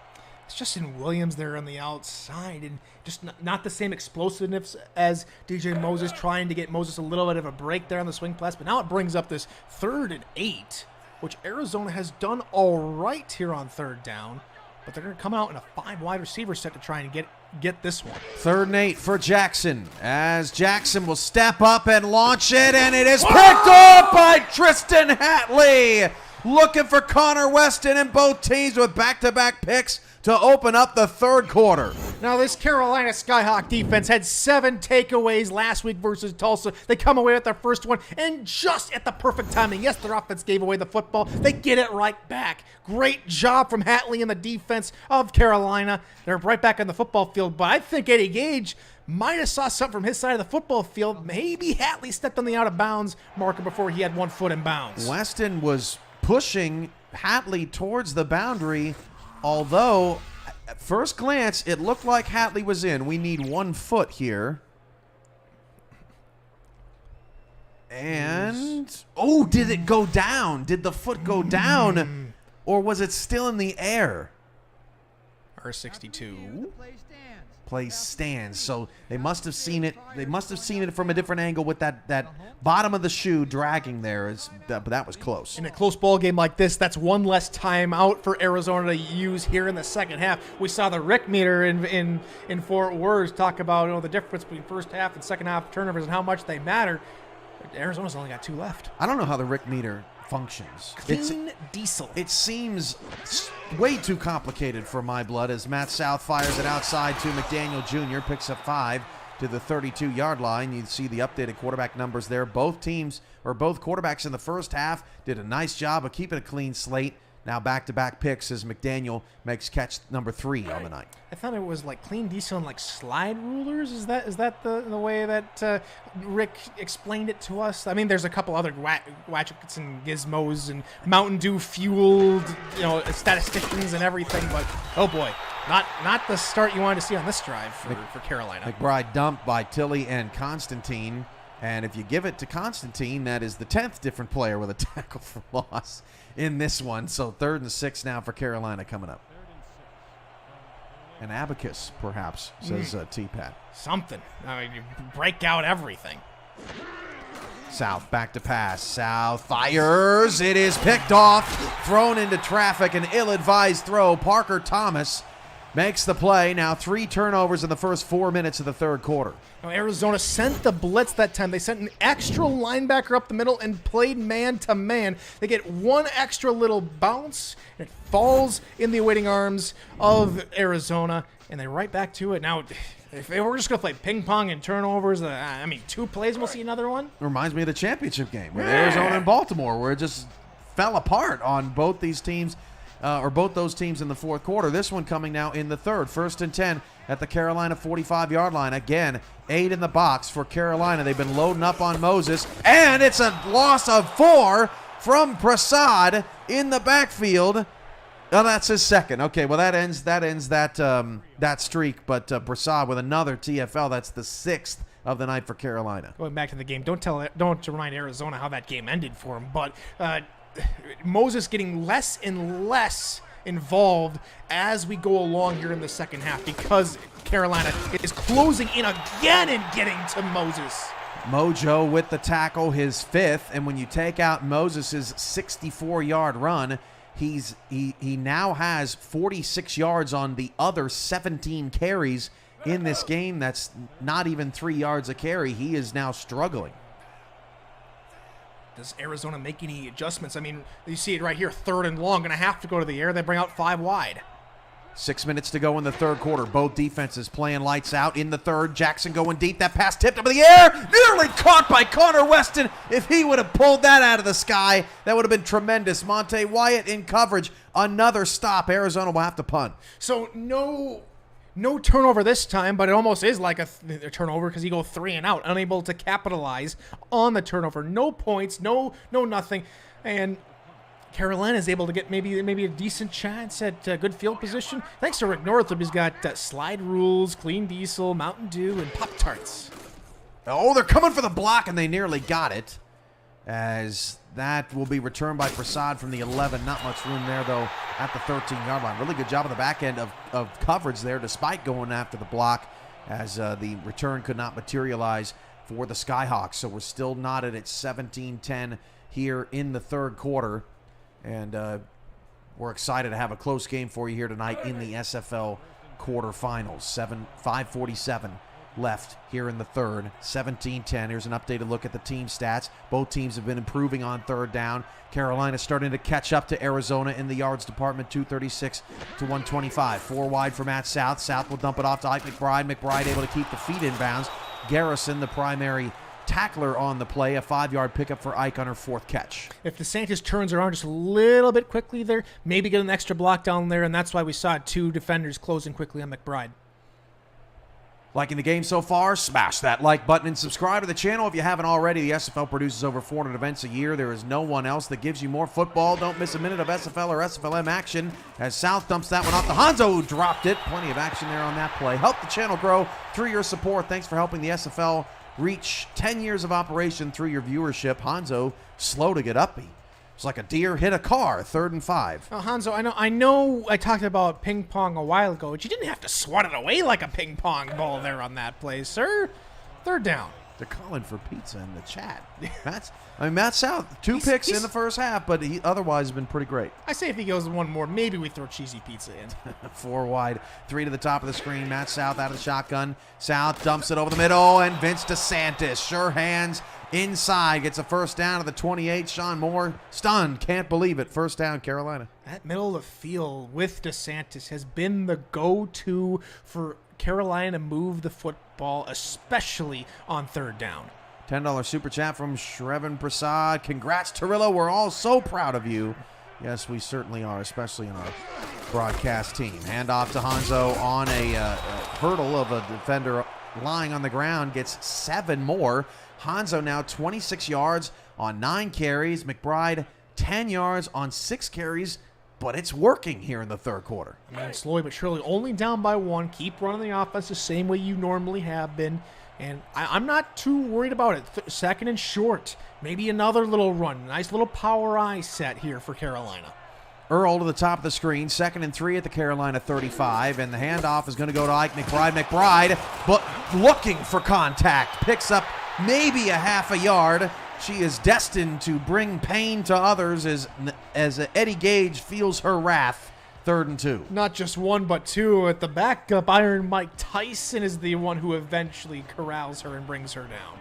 Speaker 2: It's Justin Williams there on the outside, and just not the same explosiveness as DJ Moses, trying to get Moses a little bit of a break there on the swing pass. But now it brings up this 3rd and 8, which Arizona has done all right here on 3rd down. But they're going to come out in a 5-wide receiver set to try and get this one.
Speaker 1: 3rd and 8 for Jackson, as Jackson will step up and launch it, and it is picked up by Tristan Hatley. Looking for Connor Weston and both teams with back-to-back picks to open up the third quarter.
Speaker 2: Now, this Carolina Skyhawk defense had 7 takeaways last week versus Tulsa. They come away with their first one, and just at the perfect timing. Yes, their offense gave away the football. They get it right back. Great job from Hatley and the defense of Carolina. They're right back on the football field, but I think Eddie Gage might have saw something from his side of the football field. Maybe Hatley stepped on the out-of-bounds marker before he had 1 foot in bounds.
Speaker 1: Weston was pushing Hatley towards the boundary, although at first glance it looked like Hatley was in. We need 1 foot here. And Oh, did it go down? Did the foot go down? Or was it still in the air?
Speaker 2: R62.
Speaker 1: Play stands. So they must have seen it. They must have seen it from a different angle with that bottom of the shoe dragging there. But that was close.
Speaker 2: In a close ball game like this, that's one less time out for Arizona to use here in the second half. We saw the Rick meter in Fort Worth talk about the difference between first half and second half turnovers and how much they matter. But Arizona's only got 2 left.
Speaker 1: I don't know how the Rick meter functions.
Speaker 2: Clean diesel.
Speaker 1: It seems way too complicated for my blood as Matt South fires it outside to McDaniel Jr., picks up 5 to the 32-yard line. You see the updated quarterback numbers there. Both quarterbacks in the first half did a nice job of keeping a clean slate. Now back-to-back picks as McDaniel makes catch number 3 on the night.
Speaker 2: I thought it was like clean diesel and like slide rulers. Is that the way that Rick explained it to us? I mean, there's a couple other gadgets and gizmos and Mountain Dew fueled, statisticians and everything. But oh boy, not the start you wanted to see on this drive for Carolina.
Speaker 1: McBride dumped by Tilley and Constantine. And if you give it to Constantine, that is the 10th different player with a tackle for loss in this one. So 3rd and 6 now for Carolina coming up. An abacus, perhaps, says T-Pat.
Speaker 2: Something. I mean, you break out everything.
Speaker 1: South back to pass. South fires. It is picked off. Thrown into traffic. An ill-advised throw. Parker Thomas makes the play. Now 3 turnovers in the first 4 minutes of the third quarter.
Speaker 2: Now, Arizona sent the blitz that time. They sent an extra linebacker up the middle and played man-to-man. They get one extra little bounce, and it falls in the awaiting arms of Arizona, and they're right back to it. Now, if they were just going to play ping-pong and turnovers, 2 plays, we'll see another one.
Speaker 1: Reminds me of the championship game with Arizona and Baltimore, where it just fell apart on both these teams. Both those teams in the fourth quarter. This one coming now in the third. 1st and 10 at the Carolina 45-yard line. Again, 8 in the box for Carolina. They've been loading up on Moses, and it's a loss of 4 from Prasad in the backfield. Oh, that's his second. Okay, well that ends that streak. But Prasad with another TFL. That's the 6th of the night for Carolina.
Speaker 2: Going back to the game, don't remind Arizona how that game ended for him, but. Moses getting less and less involved as we go along here in the second half because Carolina is closing in again and getting to Moses.
Speaker 1: Mojo with the tackle, his 5th, and when you take out Moses' 64-yard run, he now has 46 yards on the other 17 carries in this game. That's not even 3 yards a carry. He is now struggling.
Speaker 2: Does Arizona make any adjustments? I mean, you see it right here, 3rd and long, going to have to go to the air. They bring out 5 wide.
Speaker 1: 6 minutes to go in the third quarter. Both defenses playing lights out in the third. Jackson going deep. That pass tipped up in the air. Nearly caught by Connor Weston. If he would have pulled that out of the sky, that would have been tremendous. Monte Wyatt in coverage. Another stop. Arizona will have to punt.
Speaker 2: So no turnover this time, but it almost is like a turnover because you go 3 and out, unable to capitalize on the turnover. No points, no nothing, and Carolina is able to get maybe a decent chance at good field position. Thanks to Rick Northrup, he's got slide rules, clean diesel, Mountain Dew, and Pop-Tarts.
Speaker 1: Oh, they're coming for the block, and they nearly got it. As that will be returned by Prasad from the 11. Not much room there, though, at the 13-yard line. Really good job on the back end of coverage there, despite going after the block, as the return could not materialize for the Skyhawks. So we're still knotted at 17-10 here in the third quarter. And we're excited to have a close game for you here tonight in the SFL quarterfinals. 5:47 left here in the third. 17-10. Here's an updated look at the team stats. Both teams have been improving on third down. Carolina starting to catch up to Arizona in the yards department, 236 to 125. 4 wide for Matt South. South will dump it off to Ike McBride. McBride able to keep the feet in bounds. Garrison, the primary tackler on the play, a 5-yard pickup for Ike on her 4th catch.
Speaker 2: If DeSantis turns around just a little bit quickly there, maybe get an extra block down there, and that's why we saw 2 defenders closing quickly on McBride.
Speaker 1: Liking the game so far? Smash that like button and subscribe to the channel if you haven't already. The SFL produces over 400 events a year. There is no one else that gives you more football. Don't miss a minute of SFL or SFLM action as South dumps that one off to Hanzo, who dropped it. Plenty of action there on that play. Help the channel grow through your support. Thanks for helping the SFL reach 10 years of operation through your viewership. Hanzo, slow to get up. It's like a deer hit a car, 3rd and 5.
Speaker 2: Well, Hanzo, I know I talked about ping pong a while ago, but you didn't have to swat it away like a ping pong ball there on that play, sir. 3rd down.
Speaker 1: They're calling for pizza in the chat. Matt South, 2 picks in the first half, but he otherwise has been pretty great.
Speaker 2: I say if he goes one more, maybe we throw cheesy pizza in.
Speaker 1: 4 wide, 3 to the top of the screen. Matt South out of the shotgun. South dumps it over the middle, and Vince DeSantis, sure hands inside, gets a first down to the 28. Sean Moore, stunned, can't believe it. First down, Carolina.
Speaker 2: That middle of the field with DeSantis has been the go-to for Carolina to move the football, especially on 3rd down.
Speaker 1: $10 super chat from Shreven Prasad. Congrats, Torillo. We're all so proud of you. Yes, we certainly are, especially in our broadcast team. Handoff to Hanzo on a hurdle of a defender lying on the ground. Gets 7 more. Hanzo now 26 yards on 9 carries. McBride 10 yards on 6 carries. But it's working here in the 3rd quarter.
Speaker 2: I mean, slowly but surely, only down by 1. Keep running the offense the same way you normally have been. And I'm not too worried about it. 2nd and short. Maybe another little run. Nice little power eye set here for Carolina.
Speaker 1: Earl to the top of the screen. 2nd and 3 at the Carolina 35. And the handoff is going to go to Ike McBride. McBride, but looking for contact. Picks up maybe a half a yard. She is destined to bring pain to others as Eddie Gage feels her wrath. 3rd and 2.
Speaker 2: Not just 1, but 2 at the backup. Iron Mike Tyson is the one who eventually corrals her and brings her down.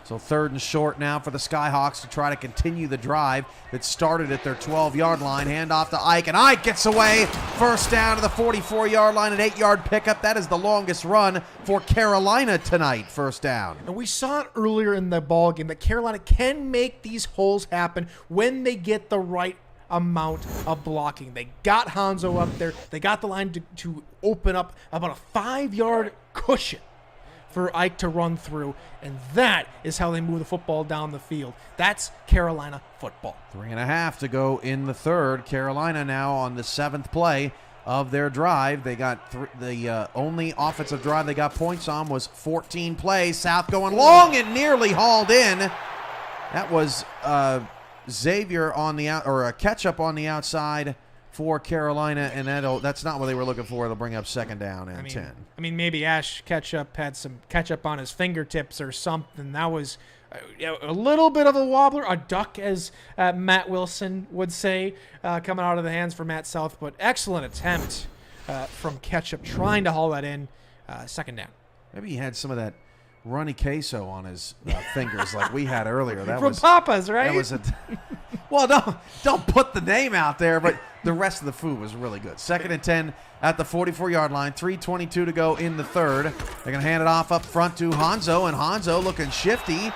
Speaker 1: So 3rd and short now for the Skyhawks to try to continue the drive that started at their 12-yard line. Handoff to Ike, and Ike gets away. First down to the 44-yard line, an 8-yard pickup. That is the longest run for Carolina tonight. First down.
Speaker 2: And we saw it earlier in the ball game that Carolina can make these holes happen when they get the right amount of blocking. They got Hanzo up there. They got the line to open up about a 5-yard cushion for Ike to run through, and that is how they move the football down the field. That's Carolina football.
Speaker 1: 3.5 to go in the 3rd. Carolina now on the 7th play of their drive. They got the only offensive drive they got points on was 14 plays. South going long and nearly hauled in. That was Xavier on the out, or a catch-up on the outside for Carolina, and that's not what they were looking for. They'll bring up 2nd down and 10.
Speaker 2: I mean, maybe Ash Ketchup had some ketchup on his fingertips or something. That was a little bit of a wobbler, a duck, as Matt Wilson would say, coming out of the hands for Matt South. But excellent attempt from Ketchup trying to haul that in. 2nd down.
Speaker 1: Maybe he had some of that runny queso on his fingers like we had earlier. That
Speaker 2: from
Speaker 1: was
Speaker 2: Papa's, right?
Speaker 1: That was well, don't put the name out there, but the rest of the food was really good. 2nd and 10 at the 44-yard line. 3:22 to go in the 3rd. They're going to hand it off up front to Hanzo, and Hanzo, looking shifty,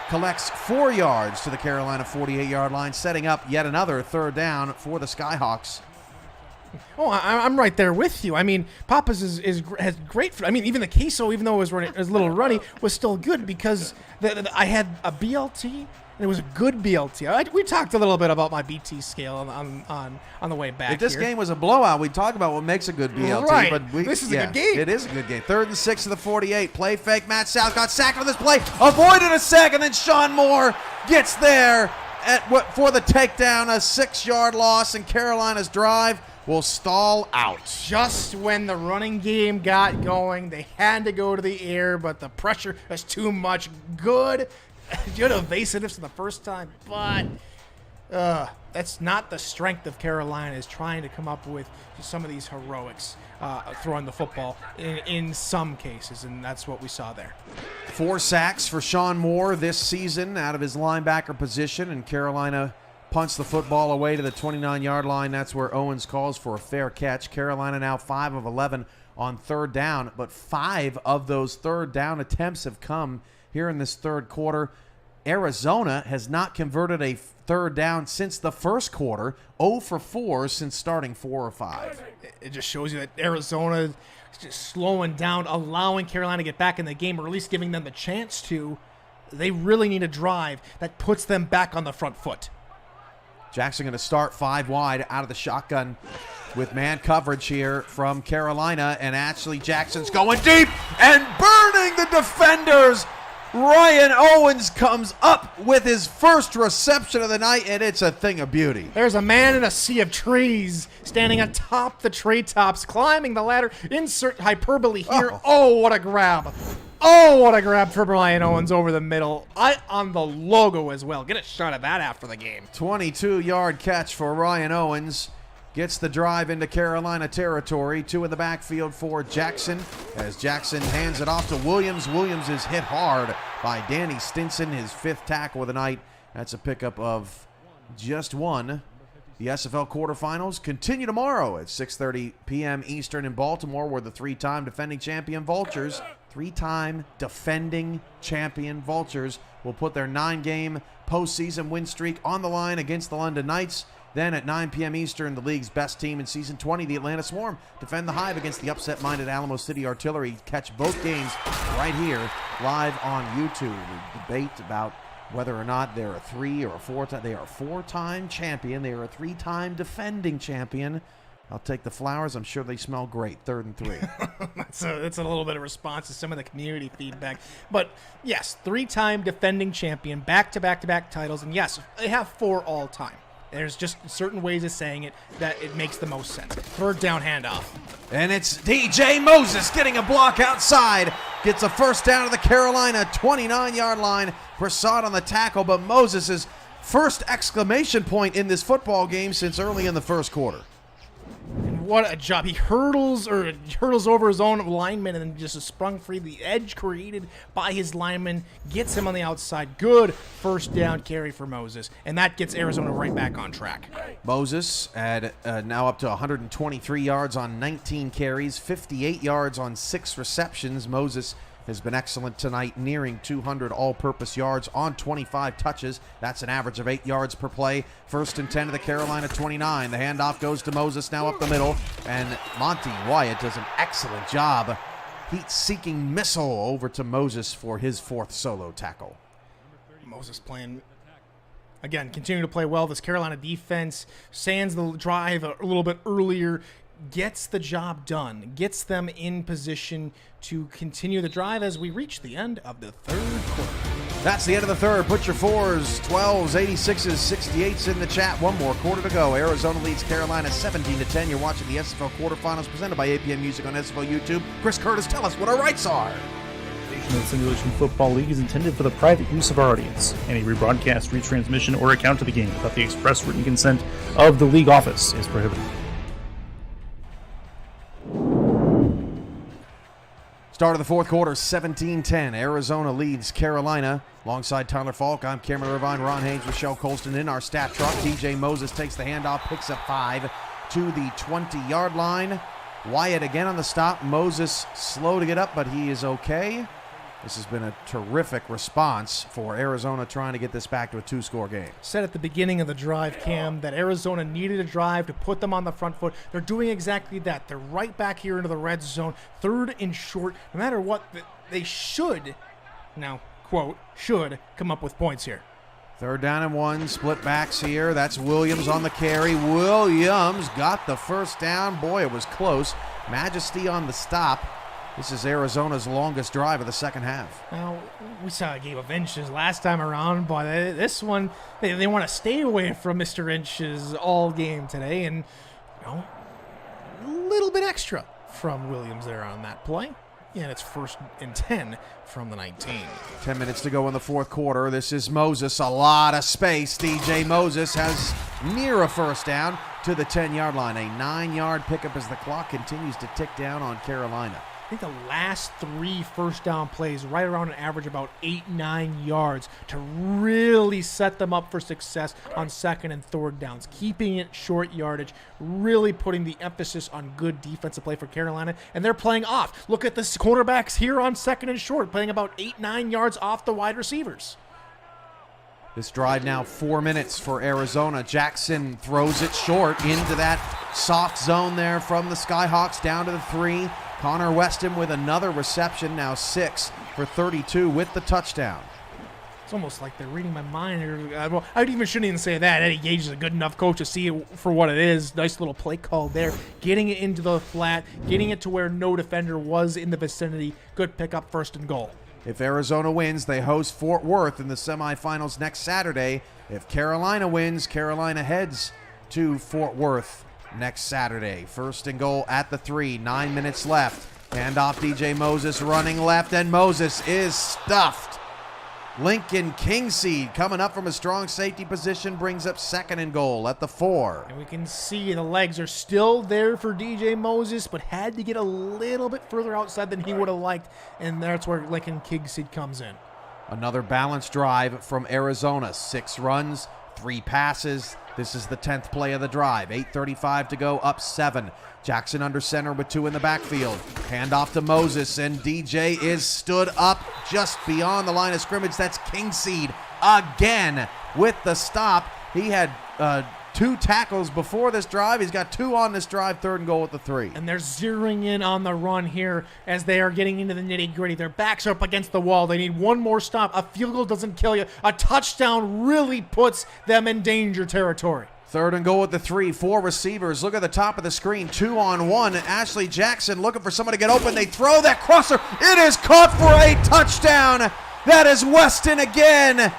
Speaker 1: collects 4 yards to the Carolina 48-yard line, setting up yet another 3rd down for the Skyhawks.
Speaker 2: Oh, I'm right there with you. I mean, Papa's has great. I mean, even the queso, even though it was a little runny, was still good because I had a BLT and it was a good BLT. We talked a little bit about my BT scale on the way back.
Speaker 1: If this game was a blowout, we'd talk about what makes a good BLT.
Speaker 2: Right.
Speaker 1: But
Speaker 2: This is a good game.
Speaker 1: It is a good game. 3rd and 6 to the 48. Play fake. Matt South got sacked on this play. Avoided a sack, and then Sean Moore gets there for the takedown. A 6-yard loss, and Carolina's drive will stall out.
Speaker 2: Just when the running game got going, they had to go to the air, but the pressure was too much. Good evasiveness for the first time, but that's not the strength of Carolina, is trying to come up with some of these heroics throwing the football in some cases, and that's what we saw there.
Speaker 1: 4 sacks for Sean Moore this season out of his linebacker position, and Carolina punts the football away to the 29-yard line. That's where Owens calls for a fair catch. Carolina now 5 of 11 on 3rd down, but 5 of those 3rd down attempts have come here in this 3rd quarter. Arizona has not converted a 3rd down since the 1st quarter, 0 for 4 since starting 4 or 5.
Speaker 2: It just shows you that Arizona is just slowing down, allowing Carolina to get back in the game, or at least giving them the chance to. They really need a drive that puts them back on the front foot.
Speaker 1: Jackson going to start 5 wide out of the shotgun with man coverage here from Carolina, and Ashley Jackson's going deep and burning the defenders Ryan Owens comes up with his first reception of the night, and it's a thing of beauty.
Speaker 2: There's a man in a sea of trees standing atop the treetops, climbing the ladder. Insert hyperbole here. Oh, what a grab. Oh, what a grab for Ryan Owens over the middle. On the logo as well. Get a shot of that after the game.
Speaker 1: 22-yard catch for Ryan Owens. Gets the drive into Carolina territory. 2 in the backfield for Jackson. As Jackson hands it off to Williams. Williams is hit hard by Danny Stinson, his 5th tackle of the night. That's a pickup of just 1. The SFL quarterfinals continue tomorrow at 6:30 p.m. Eastern in Baltimore, where the 3-time defending champion Vultures, 3-time defending champion Vultures, will put their 9-game postseason win streak on the line against the London Knights. Then at 9 p.m. Eastern, the league's best team in Season 20, the Atlanta Swarm, defend the Hive against the upset-minded Alamo City Artillery. Catch both games right here, live on YouTube. We debate about whether or not they're a 3 or a 4-time. They are a 4-time champion. They are a 3-time defending champion. I'll take the flowers. I'm sure they smell great. 3rd and 3.
Speaker 2: That's a little bit of response to some of the community feedback. But, yes, 3-time defending champion, back-to-back-to-back titles. And, yes, they have 4 all-time. There's just certain ways of saying it that it makes the most sense. 3rd down handoff.
Speaker 1: And it's DJ Moses getting a block outside. Gets a first down to the Carolina 29-yard line. Prasad on the tackle, but Moses' first exclamation point in this football game since early in the first quarter.
Speaker 2: And what a job. He hurdles over his own lineman and then just sprung free. The edge created by his lineman gets him on the outside. Good first down carry for Moses. And that gets Arizona right back on track.
Speaker 1: Moses had now up to 123 yards on 19 carries, 58 yards on 6 receptions. Moses has been excellent tonight, nearing 200 all-purpose yards on 25 touches. That's an average of 8 yards per play. 1st and 10 to the Carolina 29. The handoff goes to Moses now up the middle, and Monty Wyatt does an excellent job. Heat-seeking missile over to Moses for his 4th solo tackle.
Speaker 2: Moses playing, again, continue to play well. This Carolina defense sands the drive a little bit earlier, gets the job done, gets them in position to continue the drive as we reach the end of the 3rd quarter.
Speaker 1: That's the end of the 3rd. Put your 4s, 12s, 86s, 68s in the chat. 1 more quarter to go. Arizona leads Carolina 17-10. You're watching the SFL quarterfinals presented by APM Music on SFL YouTube. Chris Curtis, tell us what our rights are.
Speaker 9: The Simulation Football League is intended for the private use of our audience. Any rebroadcast, retransmission, or account of the game without the express written consent of the league office is prohibited.
Speaker 1: Start of the 4th quarter, 17-10. Arizona leads Carolina. Alongside Tyler Falk, I'm Cameron Irvine, Ron Haynes, Rochelle Colston in our stat truck. DJ Moses takes the handoff, picks up 5 to the 20-yard line. Wyatt again on the stop. Moses slow to get up, but he is okay. This has been a terrific response for Arizona trying to get this back to a 2-score game.
Speaker 2: Said at the beginning of the drive, Cam, that Arizona needed a drive to put them on the front foot. They're doing exactly that. They're right back here into the red zone, 3rd and short. No matter what, they should, now, quote, should come up with points here.
Speaker 1: 3rd down and 1, split backs here. That's Williams on the carry. Williams got the first down. Boy, it was close. Majesty on the stop. This is Arizona's longest drive of the second half.
Speaker 2: Now, we saw a game of inches last time around, but this one, they want to stay away from Mr. Inches all game today, and, a little bit extra from Williams there on that play. Yeah, it's 1st and 10 from the 19.
Speaker 1: 10 minutes to go in the 4th quarter. This is Moses, a lot of space. DJ Moses has near a first down to the 10-yard line. A 9-yard pickup as the clock continues to tick down on Carolina.
Speaker 2: I think the last 3 first down plays right around an average about 8-9 yards to really set them up for success on 2nd and 3rd downs, keeping it short yardage, really putting the emphasis on good defensive play for Carolina, and they're playing off. Look at the cornerbacks here on 2nd and short, playing about 8-9 yards off the wide receivers.
Speaker 1: This drive now 4 minutes for Arizona. Jackson throws it short into that soft zone there from the Skyhawks down to the 3. Connor Weston with another reception, now 6 for 32 with the touchdown.
Speaker 2: It's almost like they're reading my mind. Well, I shouldn't even say that. Eddie Gage is a good enough coach to see it for what it is. Nice little play call there. Getting it into the flat, getting it to where no defender was in the vicinity. Good pickup, 1st and goal.
Speaker 1: If Arizona wins, they host Fort Worth in the semifinals next Saturday. If Carolina wins, Carolina heads to Fort Worth next Saturday. First and goal at the 3, 9 minutes left. Hand off DJ Moses running left, and Moses is stuffed. Lincoln Kingseed coming up from a strong safety position brings up second and goal at the 4.
Speaker 2: And we can see the legs are still there for DJ Moses, but had to get a little bit further outside than he would have liked, and that's where Lincoln Kingseed comes in.
Speaker 1: Another balanced drive from Arizona. 6 runs, 3 passes. This is the 10th play of the drive. 8:35 to go, up 7. Jackson under center with 2 in the backfield. Hand off to Moses, and DJ is stood up just beyond the line of scrimmage. That's Kingseed again with the stop. He had 2 tackles before this drive. He's got 2 on this drive. Third and goal at the 3.
Speaker 2: And they're zeroing in on the run here as they are getting into the nitty-gritty. Their backs are up against the wall. They need one more stop. A field goal doesn't kill you. A touchdown really puts them in danger territory.
Speaker 1: Third and goal at the 3. 4 receivers. Look at the top of the screen. 2 on 1. Ashley Jackson looking for someone to get open. They throw that crosser. It is caught for a touchdown. That is Weston again,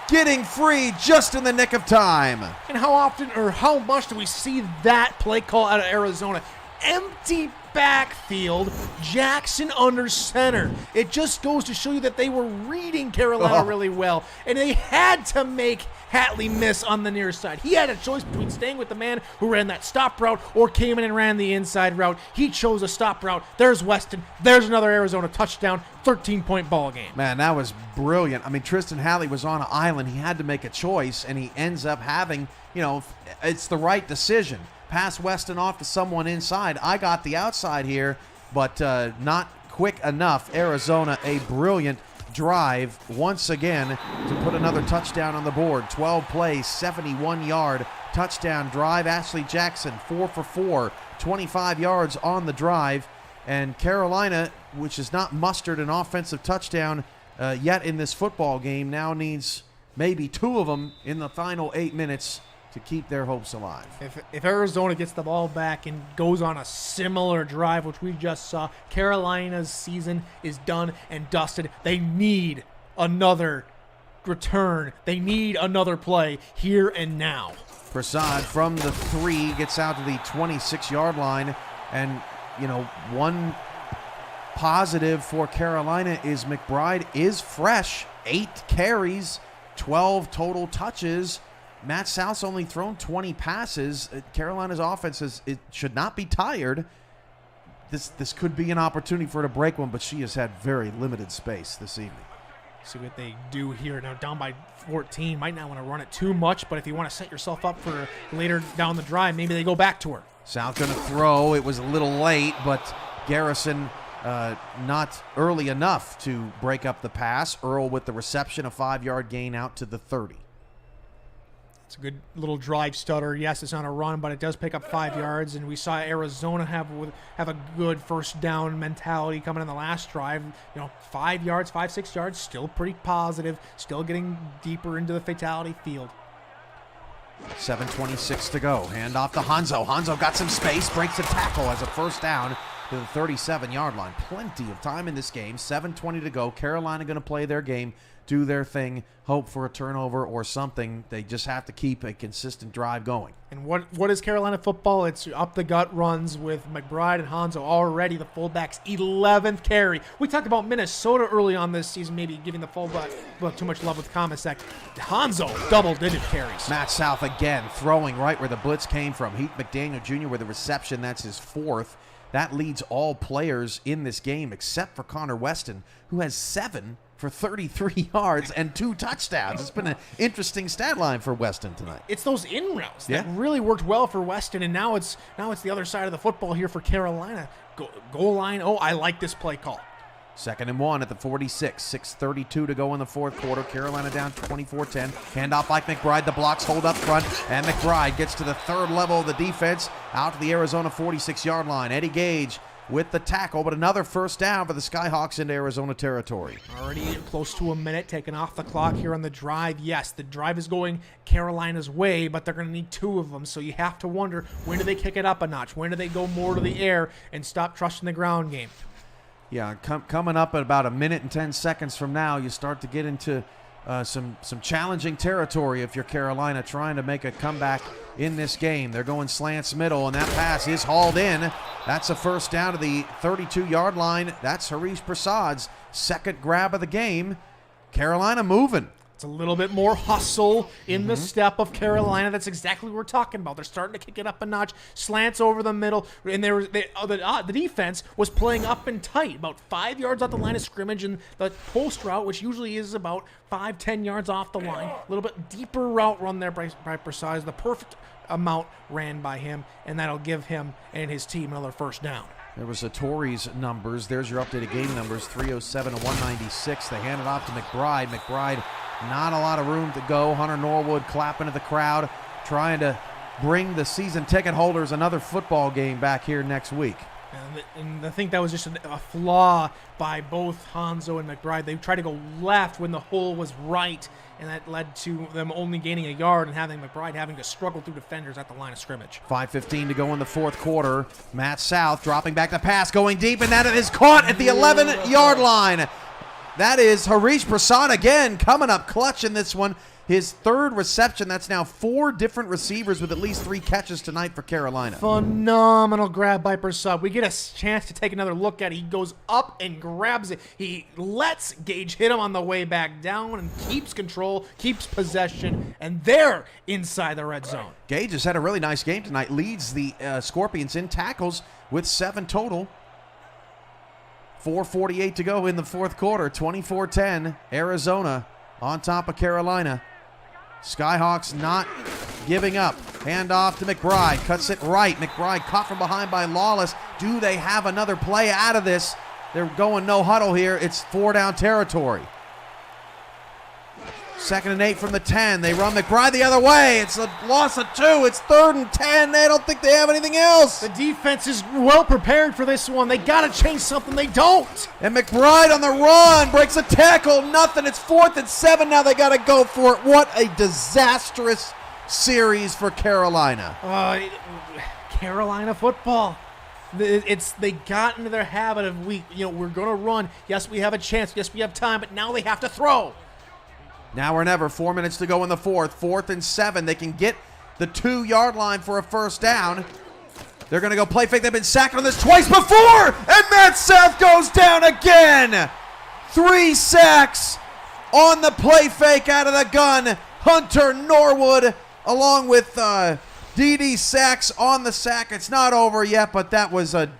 Speaker 1: getting free just in the nick of time.
Speaker 2: And how often or how much do we see that play call out of Arizona? Empty backfield, Jackson under center. It just goes to show you that they were reading Carolina really well, and they had to make Hatley miss on the near side. He had a choice between staying with the man who ran that stop route or came in and ran the inside route. He chose a stop route. There's Weston. There's another Arizona touchdown. 13-point ball game.
Speaker 1: Man, that was brilliant. I mean, Tristan Hatley was on an island. He had to make a choice, and he ends up having, it's the right decision. Pass Weston off to someone inside. I got the outside here, but not quick enough. Arizona, a brilliant drive once again to put another touchdown on the board. 12 plays, 71-yard touchdown drive. Ashley Jackson, 4 for 4, 25 yards on the drive. And Carolina, which has not mustered an offensive touchdown yet in this football game, now needs maybe 2 of them in the final 8 minutes to keep their hopes alive.
Speaker 2: If Arizona gets the ball back and goes on a similar drive, which we just saw, Carolina's season is done and dusted. They need another return. They need another play here and now.
Speaker 1: Prasad from the 3 gets out to the 26-yard line. And, one positive for Carolina is McBride is fresh. 8 carries, 12 total touches. Matt South's only thrown 20 passes. Carolina's offense should not be tired. This could be an opportunity for her to break one, but she has had very limited space this evening.
Speaker 2: See what they do here. Now down by 14. Might not want to run it too much, but if you want to set yourself up for later down the drive, maybe they go back to her.
Speaker 1: South going to throw. It was a little late, but Garrison not early enough to break up the pass. Earl with the reception, a 5-yard gain out to the 30.
Speaker 2: It's a good little drive stutter. Yes, it's on a run, but it does pick up 5 yards, and we saw Arizona have a good first down mentality coming in the last drive. 5 yards, 5-6 yards, still pretty positive, still getting deeper into the fatality field.
Speaker 1: 7:26 to go. Hand off to Hanzo. Hanzo got some space, breaks a tackle as a first down to the 37-yard line. Plenty of time in this game. 7:20 to go. Carolina going to play their game, do their thing, hope for a turnover or something. They just have to keep a consistent drive going.
Speaker 2: And what is Carolina football? It's up the gut runs with McBride and Hanzo already the fullbacks 11th carry. We talked about Minnesota early on this season, maybe giving the fullback too much love with Comasec. Hanzo, double-digit carries.
Speaker 1: Matt South again throwing right where the blitz came from. Heath McDaniel Jr. with a reception. That's his 4th. That leads all players in this game except for Connor Weston, who has 7 for 33 yards and 2 touchdowns. It's been an interesting stat line for Weston tonight.
Speaker 2: It's those in routes that really worked well for Weston, and now it's the other side of the football here for Carolina. Goal line. Oh, I like this play call.
Speaker 1: 2nd and 1 at the 46. 6:32 to go in the 4th quarter. Carolina down 24-10. Handoff by McBride. The blocks hold up front, and McBride gets to the 3rd level of the defense, out to the Arizona 46-yard line. Eddie Gage with the tackle, but another first down for the Skyhawks into Arizona territory.
Speaker 2: Already close to a minute taken off the clock here on the drive. Yes, the drive is going Carolina's way, but they're going to need 2 of them, so you have to wonder, when do they kick it up a notch? When do they go more to the air and stop trusting the ground game?
Speaker 1: Yeah, coming up at about a minute and 10 seconds from now, you start to get into some challenging territory if you're Carolina trying to make a comeback in this game. They're going slants middle, and that pass is hauled in. That's a first down to the 32-yard line. That's Harish Prasad's second grab of the game. Carolina moving.
Speaker 2: It's a little bit more hustle in the step of Carolina. That's exactly what we're talking about. They're starting to kick it up a notch. Slants over the middle. And the defense was playing up and tight, about 5 yards off the line of scrimmage. And the post route, which usually is about 5-10 yards off the line, a little bit deeper route run there by Prasad. The perfect amount ran by him, and that'll give him and his team another first down.
Speaker 1: There was a Tory's numbers. There's your updated game numbers, 307 to 196. They hand it off to McBride. McBride, not a lot of room to go. Hunter Norwood clapping to the crowd, trying to bring the season ticket holders another football game back here next week.
Speaker 2: And I think that was just a flaw by both Hanzo and McBride. They tried to go left when the hole was right, and that led to them only gaining a yard and having McBride having to struggle through defenders at the line of scrimmage.
Speaker 1: 5:15 to go in the fourth quarter. Matt South dropping back the pass, going deep, and that is caught at the 11-yard line. That is Harish Prasad again coming up clutch in this one. His third reception. That's now 4 different receivers with at least 3 catches tonight for Carolina.
Speaker 2: Phenomenal grab by Prasad. We get a chance to take another look at it. He goes up and grabs it. He lets Gage hit him on the way back down and keeps control, keeps possession, and they're inside the red zone.
Speaker 1: Gage has had a really nice game tonight. Leads the Scorpions in tackles with 7 total. 4:48 to go in the fourth quarter. 24-10. Arizona on top of Carolina. Skyhawks not giving up. Hand off to McBride. Cuts it right. McBride caught from behind by Lawless. Do they have another play out of this? They're going no huddle here. It's 4-down territory. 2nd and 8 from the 10. They run McBride the other way. It's a loss of 2. It's 3rd and 10. They don't think they have anything else.
Speaker 2: The defense is well prepared for this one. They got to change something. They don't.
Speaker 1: And McBride on the run. Breaks a tackle. Nothing. It's 4th and 7. Now they got to go for it. What a disastrous series for Carolina.
Speaker 2: Carolina football. They got into their habit of we're going to run. Yes, we have a chance. Yes, we have time. But now they have to throw.
Speaker 1: Now or never, 4 minutes to go in the fourth. 4th and 7. They can get the 2-yard line for a first down. They're going to go play fake. They've been sacked on this twice before, and Matt South goes down again. 3 sacks on the play fake out of the gun. Hunter Norwood along with D.D. Sacks on the sack. It's not over yet, but that was a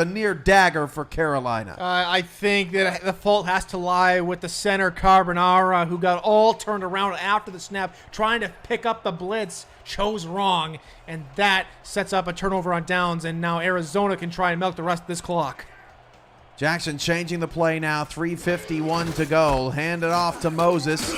Speaker 1: near dagger for Carolina.
Speaker 2: I think that the fault has to lie with the center, Carbonara, who got all turned around after the snap, trying to pick up the blitz, chose wrong, and that sets up a turnover on downs, and now Arizona can try and milk the rest of this clock.
Speaker 1: Jackson changing the play now, 3:51 to go. Hand it off to Moses.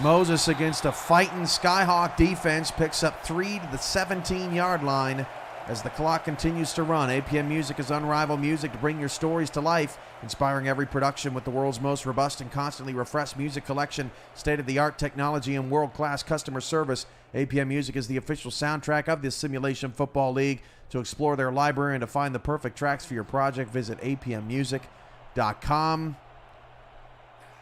Speaker 1: Moses against a fighting Skyhawk defense picks up 3 to the 17-yard line. As the clock continues to run, APM Music is unrivaled music to bring your stories to life, inspiring every production with the world's most robust and constantly refreshed music collection, state-of-the-art technology, and world-class customer service. APM Music is the official soundtrack of the Simulation Football League. To explore their library and to find the perfect tracks for your project, visit apmmusic.com.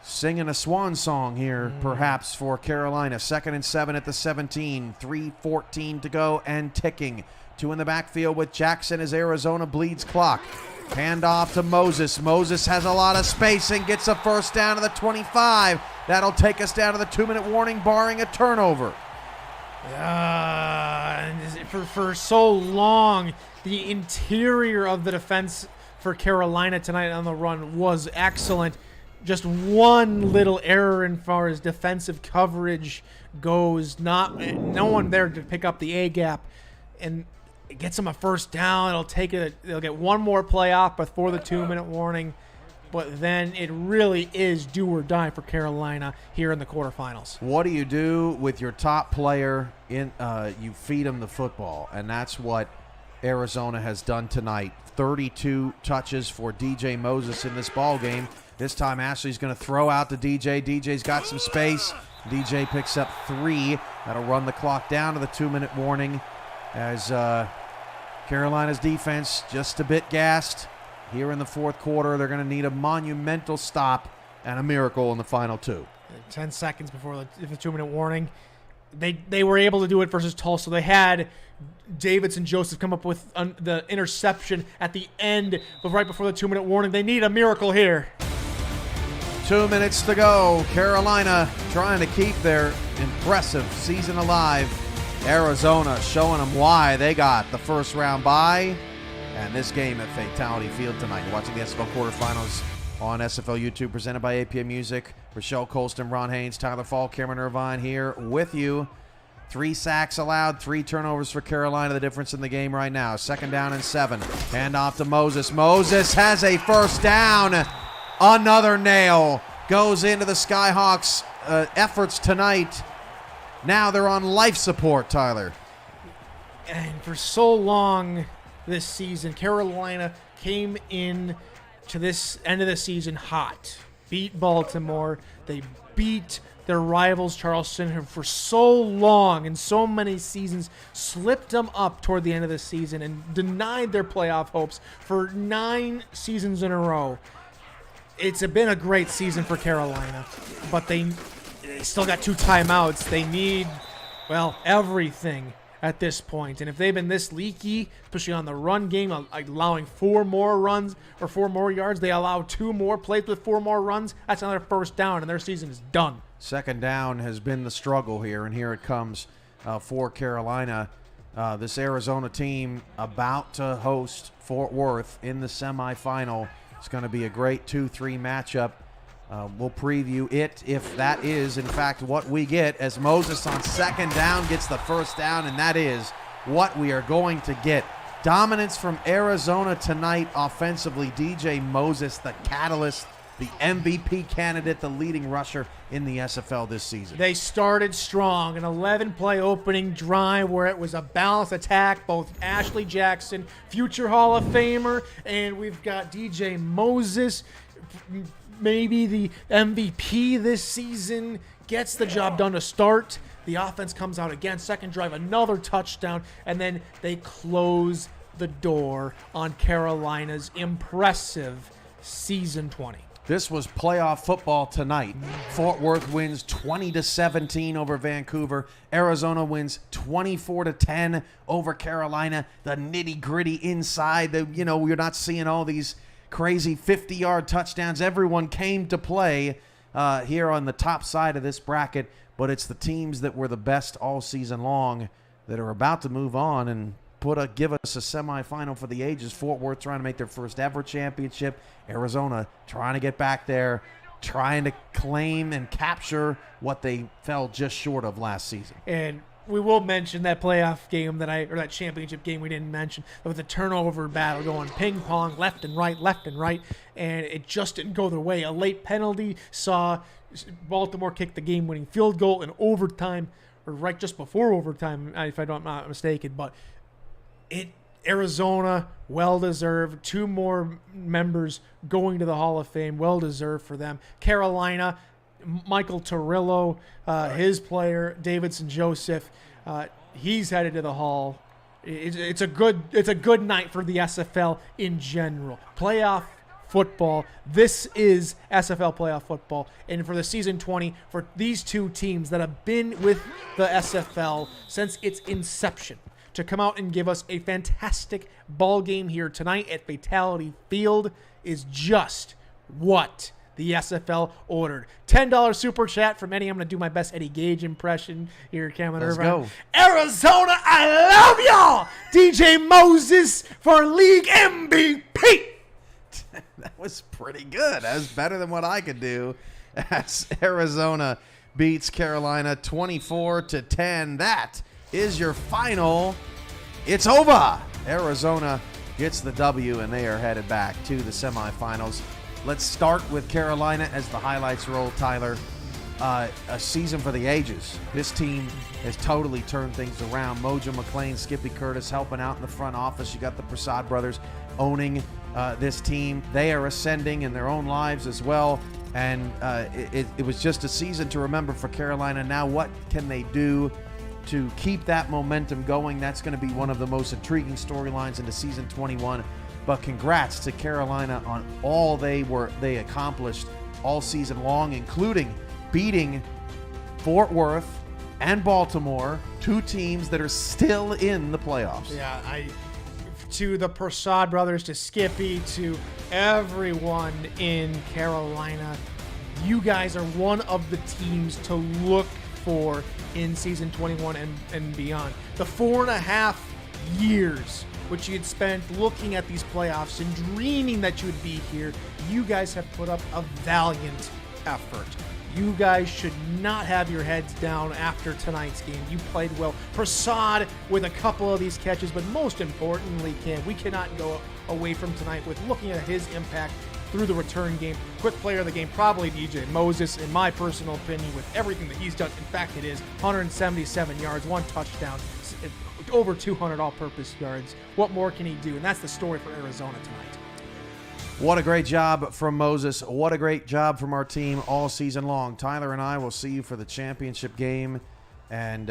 Speaker 1: Singing a swan song here, perhaps, for Carolina. 2nd and 7 at the 17, 3:14 to go and ticking. 2 in the backfield with Jackson as Arizona bleeds clock. Hand off to Moses. Moses has a lot of space and gets a first down to the 25. That'll take us down to the 2-minute warning, barring a turnover.
Speaker 2: For so long, the interior of the defense for Carolina tonight on the run was excellent. Just one little error in far as defensive coverage goes. No one there to pick up the A gap, and it gets them a first down. They'll get one more play off before the 2-minute warning, but then it really is do or die for Carolina here in the quarterfinals.
Speaker 1: What do you do with your top player? You feed him the football, and that's what Arizona has done tonight. 32 touches for DJ Moses in this ball game. This time Ashley's going to throw out to DJ. DJ's got some space. DJ picks up 3. That'll run the clock down to the 2-minute warning as Carolina's defense just a bit gassed. here in the fourth quarter. They're going to need a monumental stop and a miracle in the final 2.
Speaker 2: 10 seconds before the 2-minute warning. They were able to do it versus Tulsa. They had Davidson Joseph come up with the interception at the end, but right before the 2-minute warning. They need a miracle here.
Speaker 1: 2 minutes to go. Carolina trying to keep their impressive season alive. Arizona showing them why they got the first round bye. And this game at Fatality Field tonight. You're watching the SFL quarterfinals on SFL YouTube, presented by APM Music. Rochelle Colston, Ron Haynes, Tyler Fall, Cameron Irvine here with you. 3 sacks allowed, 3 turnovers for Carolina. The difference in the game right now. 2nd down and 7. Hand off to Moses. Moses has a first down. Another nail goes into the Skyhawks' efforts tonight. Now they're on life support, Tyler.
Speaker 2: And for so long this season, Carolina came in to this end of the season hot. Beat Baltimore. They beat their rivals, Charleston, who for so long and so many seasons slipped them up toward the end of the season and denied their playoff hopes for 9 seasons in a row. It's been a great season for Carolina, but they still got 2 timeouts. They need, well, everything at this point. And if they've been this leaky, especially on the run game, allowing 4 more runs or 4 more yards, they allow 2 more plays with 4 more runs, that's another first down, and their season is done.
Speaker 1: 2nd down has been the struggle here, and here it comes for Carolina. This Arizona team about to host Fort Worth in the semifinal. It's going to be a great 2-3 matchup. We'll preview it if that is, in fact, what we get, as Moses on 2nd down gets the first down, and that is what we are going to get. Dominance from Arizona tonight offensively. DJ Moses, the catalyst, the MVP candidate, the leading rusher in the SFL this season.
Speaker 2: They started strong, an 11-play opening drive where it was a balanced attack. Both Ashley Jackson, future Hall of Famer, and we've got DJ Moses, maybe the MVP this season, gets the job done to start. The offense comes out again, 2nd drive, another touchdown, and then they close the door on Carolina's impressive season 20.
Speaker 1: This was playoff football tonight. Fort Worth wins 20-17 over Vancouver. Arizona wins 24-10 over Carolina. The nitty-gritty inside. We're not seeing all these crazy 50-yard touchdowns. Everyone came to play here on the top side of this bracket, but it's the teams that were the best all season long that are about to move on and give us a semifinal for the ages. Fort Worth trying to make their first ever championship. Arizona trying to get back there, trying to claim and capture what they fell just short of last season.
Speaker 2: And we will mention that playoff game that championship game we didn't mention, with the turnover battle going ping pong, left and right, and it just didn't go their way. A late penalty saw Baltimore kick the game-winning field goal in overtime, or right just before overtime, if I'm not mistaken. But Arizona, well-deserved. 2 more members going to the Hall of Fame, well-deserved for them. Carolina, Michael Torillo, his player, Davidson Joseph, he's headed to the Hall. It's a good night for the SFL in general. Playoff football. This is SFL playoff football. And for the season 20, for these 2 teams that have been with the SFL since its inception, to come out and give us a fantastic ball game here tonight at Fatality Field is just what the SFL ordered. $10 super chat from Eddie. I'm going to do my best Eddie Gage impression here, Cameron Irvine.
Speaker 1: Let's go.
Speaker 2: Arizona, I love y'all! DJ Moses for league MVP!
Speaker 1: That was pretty good. That was better than what I could do. As Arizona beats Carolina 24-10. That is your final. It's over. Arizona gets the W, and they are headed back to the semifinals. Let's start with Carolina as the highlights roll, Tyler. A season for the ages. This team has totally turned things around. Mojo McClain, Skippy Curtis helping out in the front office. You got the Prasad brothers owning this team. They are ascending in their own lives as well. And it was just a season to remember for Carolina. Now what can they do to keep that momentum going? That's going to be one of the most intriguing storylines into season 21 But congrats to Carolina on all they accomplished all season long, including beating Fort Worth and Baltimore, 2 teams that are still in the playoffs.
Speaker 2: Yeah, to the Prasad brothers, to Skippy, to everyone in Carolina, you guys are one of the teams to look for in season 21 and beyond. The 4.5 years which you had spent looking at these playoffs and dreaming that you would be here, you guys have put up a valiant effort. You guys should not have your heads down after tonight's game. You played well. Prasad with a couple of these catches, but most importantly, Cam, we cannot go away from tonight with looking at his impact through the return game. Quick player of the game, probably DJ Moses, in my personal opinion, with everything that he's done. In fact, it is 177 yards, 1 touchdown, over 200 all-purpose yards. What more can he do? And that's the story for Arizona tonight.
Speaker 1: What a great job from Moses. What a great job from our team all season long. Tyler and I will see you for the championship game. And,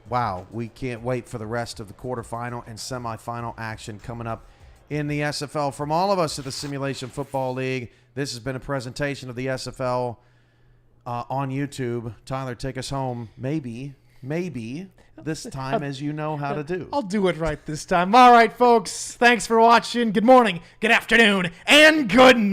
Speaker 1: wow, we can't wait for the rest of the quarterfinal and semifinal action coming up in the SFL. From all of us at the Simulation Football League, this has been a presentation of the SFL on YouTube. Tyler, take us home. Maybe this time, as you know how to do.
Speaker 2: I'll do it right this time. All right, folks. Thanks for watching. Good morning, good afternoon, and good night.